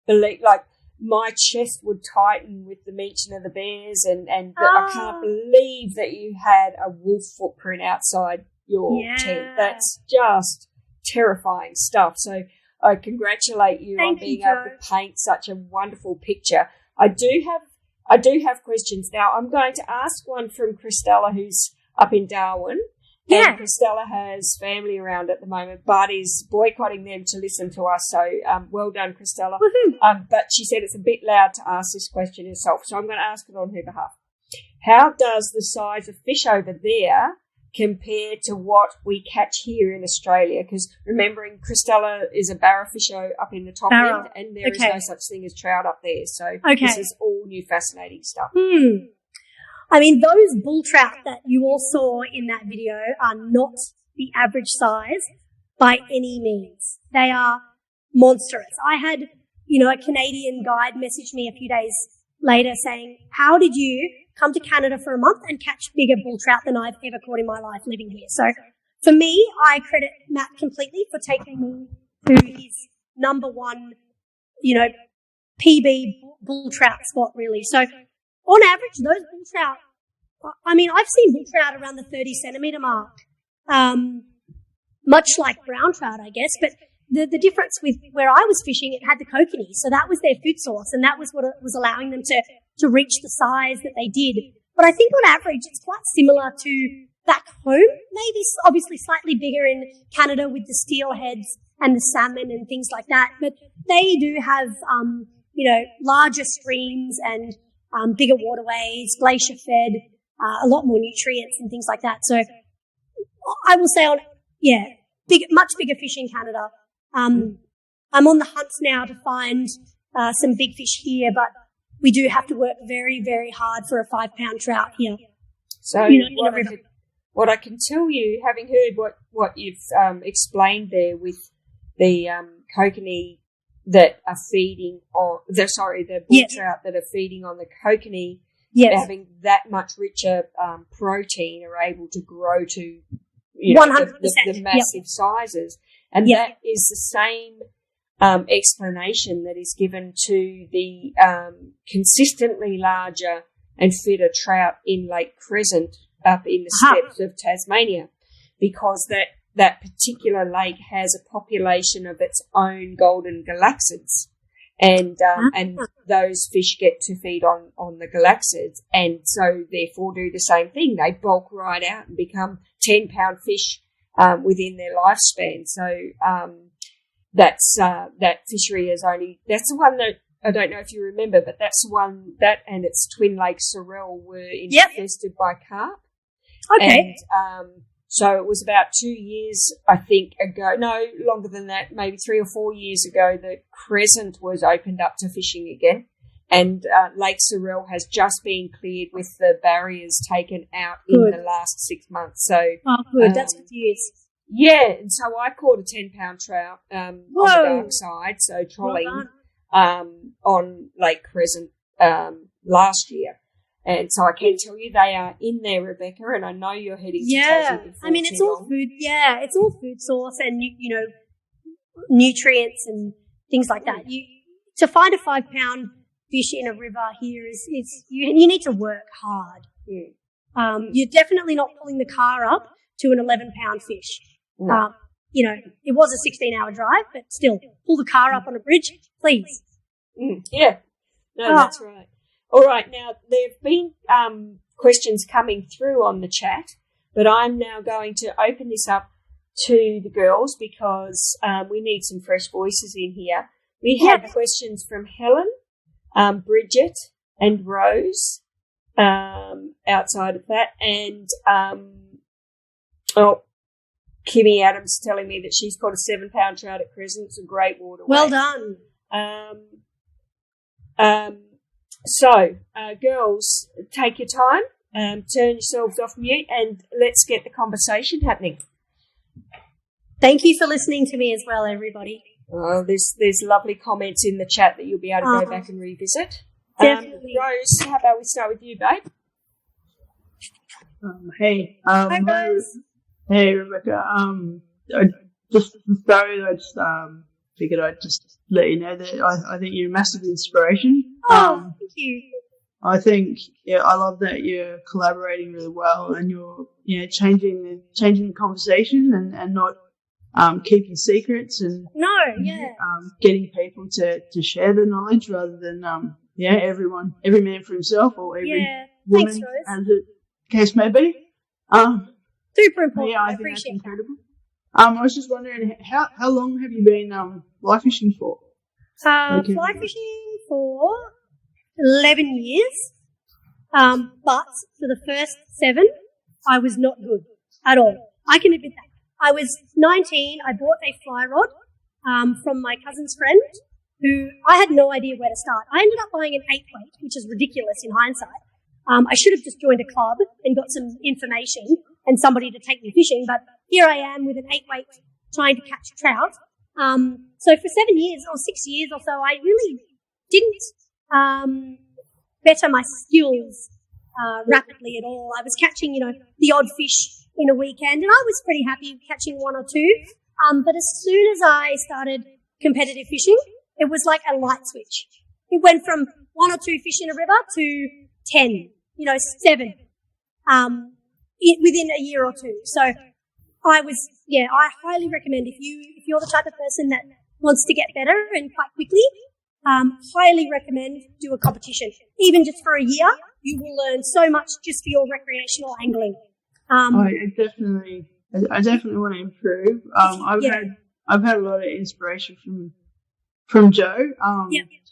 believe, like, my chest would tighten with the mention of the bears, and I can't believe that you had a wolf footprint outside your tent. That's just terrifying stuff. So I congratulate you on being able to paint such a wonderful picture. I do have questions now. I'm going to ask one from Christella, who's up in Darwin. Yeah. And Christella has family around at the moment, but is boycotting them to listen to us. So well done, Christella. But she said it's a bit loud to ask this question herself, so I'm going to ask it on her behalf. How does the size of fish over there compare to what we catch here in Australia? Because remembering Christella is a barra fisher up in the top end, and there is no such thing as trout up there. So this is all new fascinating stuff. I mean, those bull trout that you all saw in that video are not the average size by any means. They are monstrous. I had, a Canadian guide message me a few days later saying, how did you come to Canada for a month and catch bigger bull trout than I've ever caught in my life living here? So for me, I credit Matt completely for taking me to his number one, PB bull trout spot, really. So on average, those bull trout, I mean, I've seen bull trout around the 30 centimetre mark, much like brown trout, I guess. But the difference with where I was fishing, it had the kokanee. So that was their food source, and that was what was allowing them to reach the size that they did. But I think on average, it's quite similar to back home, maybe obviously slightly bigger in Canada with the steelheads and the salmon and things like that. But they do have, larger streams and bigger waterways, glacier fed, a lot more nutrients and things like that. So I will say much bigger fish in Canada. I'm on the hunt now to find some big fish here, but we do have to work very, very hard for a 5-pound trout here. So what I can tell you, having heard what you've explained there with the kokanee that are feeding on the bull trout that are feeding on the kokanee, having that much richer protein, are able to grow to 100%. The massive sizes, and that is the same explanation that is given to the consistently larger and fitter trout in Lake Crescent up in the steppes of Tasmania, because that particular lake has a population of its own golden galaxids, and those fish get to feed on the galaxids, and so therefore do the same thing. They bulk right out and become 10-pound fish within their lifespan. So that's that fishery that's the one that, I don't know if you remember, but that's the one that and its twin lake Sorrel were infested by carp. Okay. And so it was about 2 years, I think, ago, no, longer than that, maybe 3 or 4 years ago, that Crescent was opened up to fishing again. And Lake Sorrel has just been cleared with the barriers taken out in the last 6 months. So, good. That's good news. Yeah, and so I caught a 10-pound trout on the dark side, so trolling on Lake Crescent last year. And so I can tell you they are in there, Rebecca, and I know you're heading to Tassie. I mean, it's all food. Yeah, it's all food source and, nutrients and things like that. To find a 5-pound fish in a river here is you need to work hard. You're definitely not pulling the car up to an 11-pound fish. No. It was a 16-hour drive, but still, pull the car up on a bridge, please. Yeah. No, that's right. All right. Now, there have been questions coming through on the chat, but I'm now going to open this up to the girls because we need some fresh voices in here. We had questions from Helen, Bridget, and Rose outside of that, and Kimmy Adams telling me that she's caught a 7-pound trout at Crescent. It's a great waterway. Well done. So, girls, take your time, turn yourselves off mute, and let's get the conversation happening. Thank you for listening to me as well, everybody. Oh, there's lovely comments in the chat that you'll be able to go back and revisit. Definitely. Rose, how about we start with you, babe? Hey, Hi, Rose. Hey, Rebecca. Just figured I'd just let you know that I think you're a massive inspiration. Oh, thank you. I think, I love that you're collaborating really well and you're, changing the conversation and not, keeping secrets and, getting people to share the knowledge rather than, every man for himself or every woman, thanks, Rose. as the case may be. Super important. I think that's incredible. I was just wondering, how long have you been, fly fishing for? Fly fishing for 11 years, but for the first 7, I was not good at all. I can admit that. I was 19, I bought a fly rod from my cousin's friend, who I had no idea where to start. I ended up buying an 8-weight, which is ridiculous in hindsight. I should have just joined a club and got some information and somebody to take me fishing, but here I am with an 8-weight trying to catch trout. So for 7 years or 6 years or so, I really didn't better my skills rapidly at all. I was catching, the odd fish in a weekend, and I was pretty happy catching 1 or 2. But as soon as I started competitive fishing, it was like a light switch. It went from 1 or 2 fish in a river to 10, 7, within a year or 2. So I highly recommend if you're the type of person that wants to get better and quite quickly, highly recommend do a competition. Even just for a year, you will learn so much just for your recreational angling. I definitely want to improve. I've had a lot of inspiration from Jo.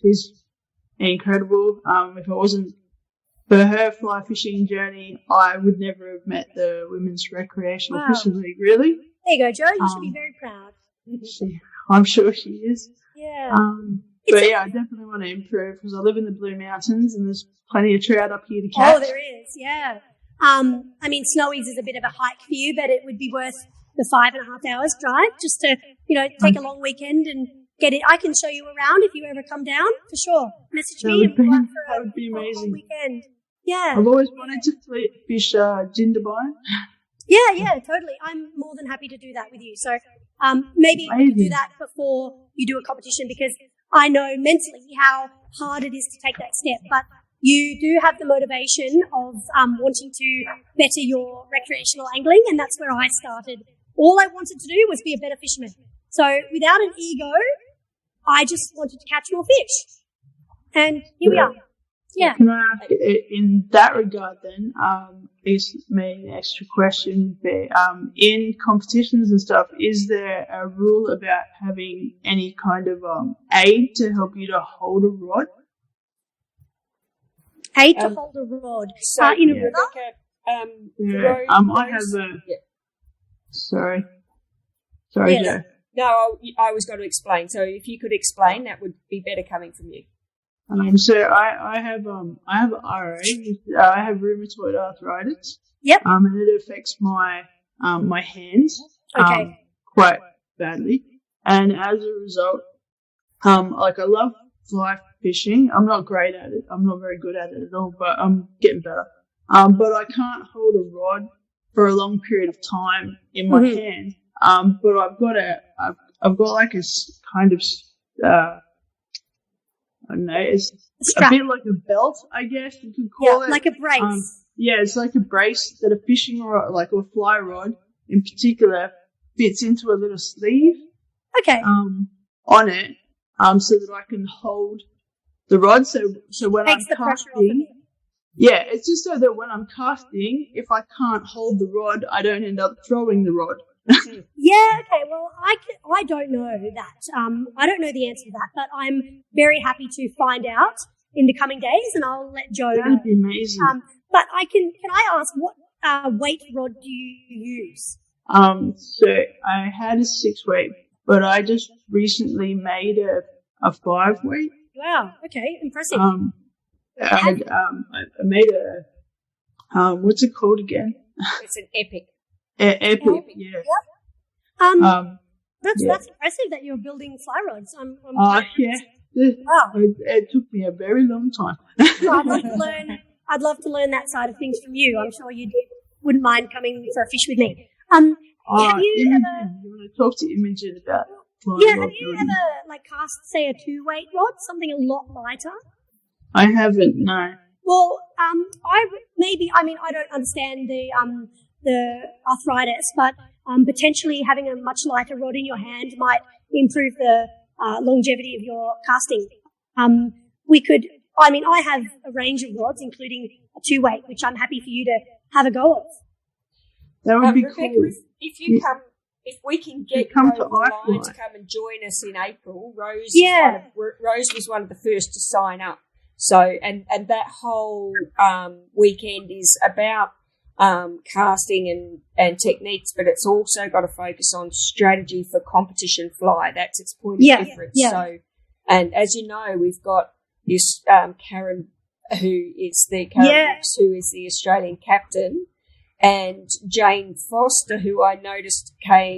She's incredible. If it wasn't for her fly fishing journey, I would never have met the Women's Recreational Fishing League, really. There you go, Jo. You should be very proud. I'm sure she is. Yeah. I definitely want to improve because I live in the Blue Mountains and there's plenty of trout up here to catch. Oh, there is, yeah. Snowies is a bit of a hike for you, but it would be worth the 5.5 hours drive just to, take a long weekend and get it. I can show you around if you ever come down, for sure. Message me and we'll go for that would be amazing. Weekend. Yeah. I've always wanted to fish Jindabyne. Yeah, totally. I'm more than happy to do that with you. So maybe we can do that before you do a competition because I know mentally how hard it is to take that step, but you do have the motivation of wanting to better your recreational angling, and that's where I started. All I wanted to do was be a better fisherman. So without an ego, I just wanted to catch more fish. And here we are. Yeah. Can I ask, in that regard then, is maybe an extra question there. In competitions and stuff, is there a rule about having any kind of aid to help you to hold a rod? Aid to hold a rod. So in a river? Rebecca, I have a... Sorry, Yes. Jo. No, I was going to explain. So if you could explain, that would be better coming from you. So I have RA. I have rheumatoid arthritis. Yep. And it affects my my hands. Okay. Quite badly. And as a result, I love fly fishing. I'm not great at it. I'm not very good at it at all, but I'm getting better. But I can't hold a rod for a long period of time in my hand. But I've got like a kind of, I don't know, it's a bit like a belt, I guess you could call it. Like a brace. It's like a brace that a fishing rod, like a fly rod in particular, fits into a little sleeve. Okay. On it, so that I can hold the rod. So when Takes I'm the pressure off of casting, it. it's just so that when I'm casting, if I can't hold the rod, I don't end up throwing the rod. Yeah, okay, well, I don't know that. I don't know the answer to that, but I'm very happy to find out in the coming days, and I'll let Jo know. That'd be amazing. But can I ask, what weight rod do you use? So I had a 6-weight, but I just recently made a 5-weight. Wow, okay, impressive. I made a, what's it called again? It's an epic. Epic, yeah. Yep. That's impressive that you're building fly rods. I'm Wow. It took me a very long time. I'd love to learn that side of things from you. I'm sure you wouldn't mind coming for a fish with me. Have you Imogen, ever? you want to talk to Imogen about fly Yeah, rod have you building? ever cast, say, a 2-weight rod, something a lot lighter? I haven't, no. Well, I don't understand the arthritis, but potentially having a much lighter rod in your hand might improve the longevity of your casting. I have a range of rods, including a 2-weight, which I'm happy for you to have a go of. That would be Rebecca, cool. if you come, if we can get come you to over the line iFly. to come and join us in April, Rose was one of the first to sign up. So, and that whole weekend is about casting and techniques, but it's also got to focus on strategy for competition fly. That's its point of difference. Yeah. So, and as you know, we've got this Karen, who is the Australian captain, and Jane Foster, who I noticed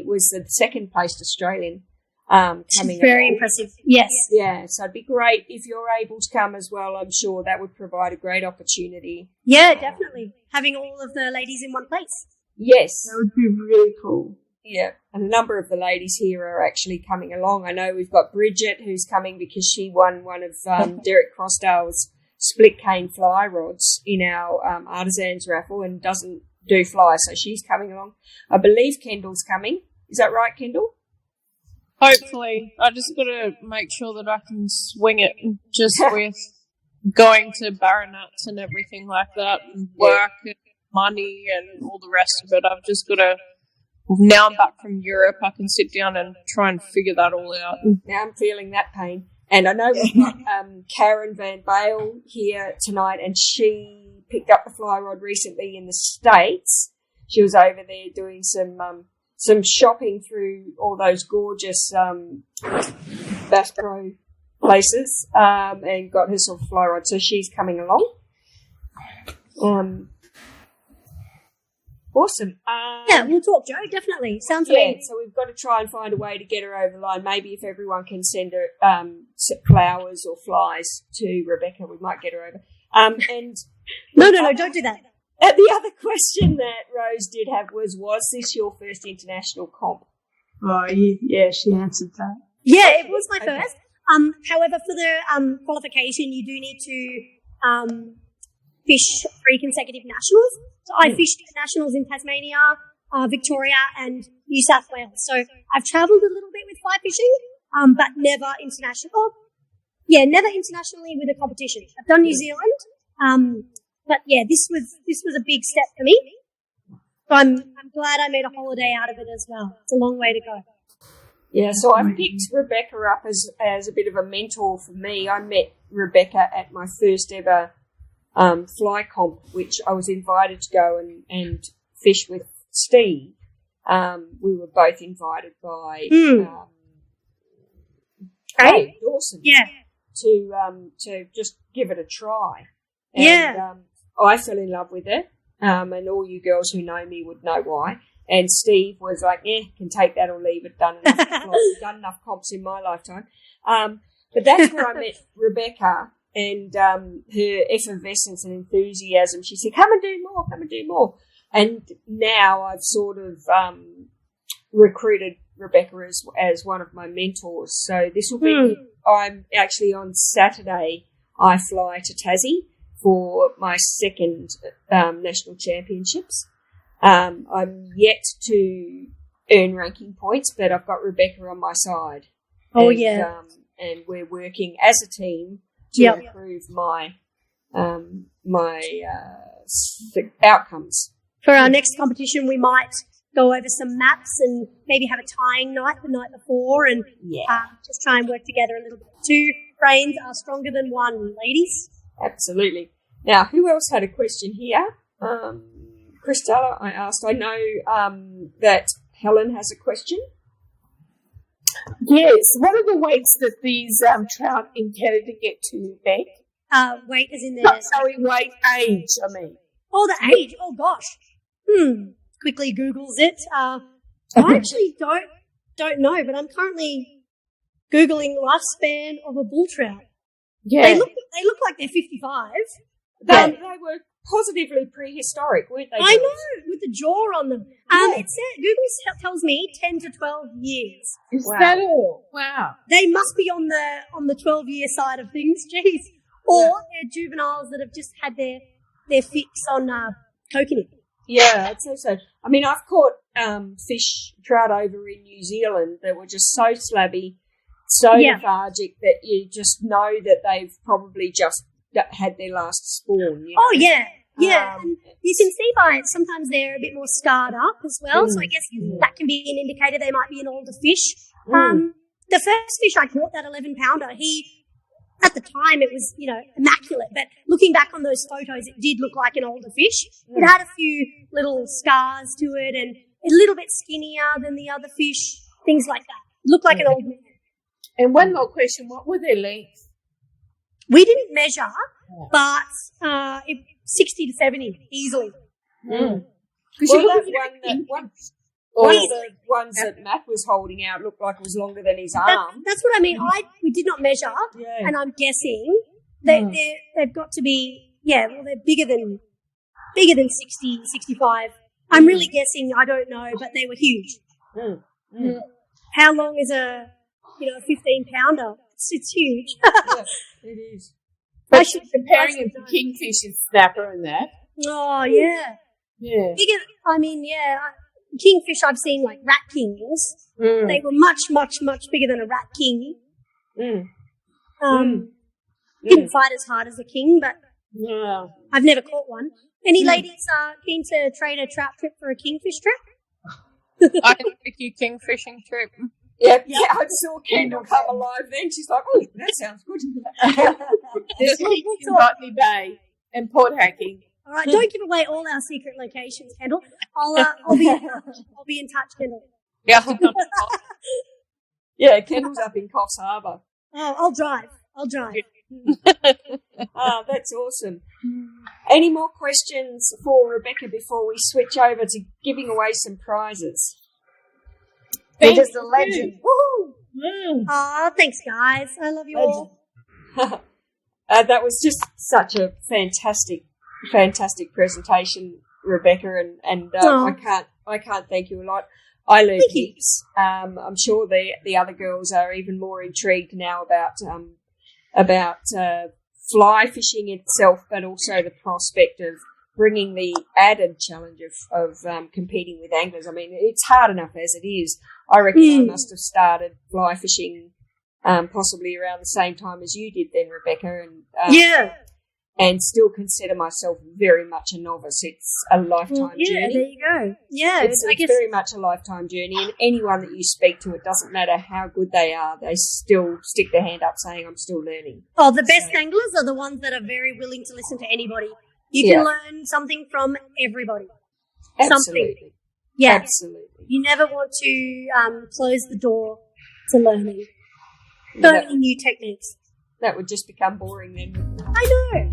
was the second placed Australian. Coming Very along. impressive. Yes. Yeah, so it'd be great if you're able to come as well. I'm sure that would provide a great opportunity. Yeah, definitely. Having all of the ladies in one place. Yes. That would be really cool. Yeah, and a number of the ladies here are actually coming along. I know we've got Bridget, who's coming because she won one of Derek Crossdale's split cane fly rods in our artisans raffle and doesn't do fly, so she's coming along. I believe Kendall's coming. Is that right, Kendall? Hopefully. I just got to make sure that I can swing it just with going to Baronets and everything like that and work and money and all the rest of it. I've just got to, now I'm back from Europe, I can sit down and try and figure that all out. Now I'm feeling that pain. And I know we've got Karen Van Bale here tonight, and she picked up the fly rod recently in the States. She was over there doing some shopping through all those gorgeous Bass Pro places and got herself a fly rod. So she's coming along. Awesome. Yeah, we'll talk, Joe. Definitely. Sounds Yeah, amazing. so we've got to try and find a way to get her over the line. Maybe if everyone can send her flowers or flies to Rebecca, we might get her over. And No, don't do that. the other question that Rose did have was this your first international comp? Oh, yeah, she answered that. Yeah, it was my Okay. first. However, for the qualification, you do need to fish 3 consecutive nationals. So I fished nationals in Tasmania, Victoria, and New South Wales. So I've travelled a little bit with fly fishing, but never international. Never internationally with a competition. I've done New Zealand, but yeah, this was a big step for me. So I'm glad I made a holiday out of it as well. It's a long way to go. Yeah, so I picked Rebecca up as a bit of a mentor for me. I met Rebecca at my first ever fly comp, which I was invited to go and fish with Steve. We were both invited by Dawson to just give it a try. And I fell in love with it, and all you girls who know me would know why. And Steve was like, can take that or leave it, done enough comps in my lifetime. But that's where I met Rebecca and her effervescence and enthusiasm. She said, come and do more. And now I've sort of recruited Rebecca as one of my mentors. So this will be, I'm actually on Saturday, I fly to Tassie for my second national championships. I'm yet to earn ranking points, but I've got Rebecca on my side. And we're working as a team to improve my outcomes. For our next competition, we might go over some maps and maybe have a tying night the night before and just try and work together a little bit. 2 brains are stronger than 1, ladies. Absolutely. Now, who else had a question here? Christella, I asked. I know that Helen has a question. Yes. What are the weights that these trout in Canada get to, Beck? Weight is in there. Weight, age, I mean. Oh, the age. Oh, gosh. Quickly Googles it. I actually don't know, but I'm currently Googling lifespan of a bull trout. Yeah. They look like they're 55. They were positively prehistoric, weren't they? I girls? know, with the jaw on them. It said, Google tells me 10 to 12 years. Is that all? Wow. They must be on the 12-year side of things, jeez. Or they're juveniles that have just had their fix on coconut. Yeah, I'd say so. I mean, I've caught trout over in New Zealand that were just so slabby, so lethargic that you just know that they've probably just had their last spawn. You know? Oh, yeah. Yeah, and you can see by it, sometimes they're a bit more scarred up as well, so I guess that can be an indicator they might be an older fish. The first fish I caught, that 11-pounder, at the time it was, immaculate, but looking back on those photos, it did look like an older fish. It had a few little scars to it and a little bit skinnier than the other fish, things like that. It looked like an old man. And one more question, what were their lengths? We didn't measure, but 60 to 70 easily. Well, One of the ones that Matt was holding out looked like it was longer than his arm. That's what I mean. We did not measure, and I'm guessing they've got to be they're bigger than 60, 65. I'm really guessing. I don't know, but they were huge. How long is a 15-pounder? It's huge. It is. But comparing it to kingfish and snapper and that. Oh yeah. Bigger. Kingfish I've seen like rat kings. They were much, much, much bigger than a rat king. Didn't fight as hard as a king, but I've never caught one. Any ladies keen to trade a trout trip for a kingfish trip? I can take you kingfishing trip. Yeah, I saw Kendall come alive then. She's like, oh, that sounds good. There's heaps in Botany Bay and Port Hacking. All right, don't give away all our secret locations, Kendall. I'll be in touch, Kendall. Yeah. Yeah, Kendall's up in Coffs Harbour. Oh, I'll drive. That's awesome. Any more questions for Rebecca before we switch over to giving away some prizes? You're just a legend. Woohoo! Oh, thanks, guys. I love you all. That was just such a fantastic presentation, Rebecca, and I can't thank you a lot. I learned heaps. I'm sure the other girls are even more intrigued now about fly fishing itself, but also the prospect of bringing the added challenge of competing with anglers. I mean, it's hard enough as it is. I reckon I must have started fly fishing possibly around the same time as you did then, Rebecca, and still consider myself very much a novice. It's a lifetime journey. There you go. Yeah, it's very much a lifetime journey, and anyone that you speak to, it doesn't matter how good they are, they still stick their hand up saying, I'm still learning. Oh, the best anglers are the ones that are very willing to listen to anybody. You can learn something from everybody. Absolutely. Something. Yeah. Absolutely. You never want to close the door to learning. Learning new techniques. That would just become boring then, wouldn't it? I know.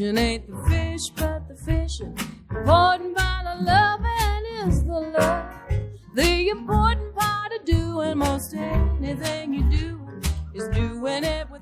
Ain't the fish, but the fishing. Important part of loving is the love. The important part of doing most anything you do is doing it with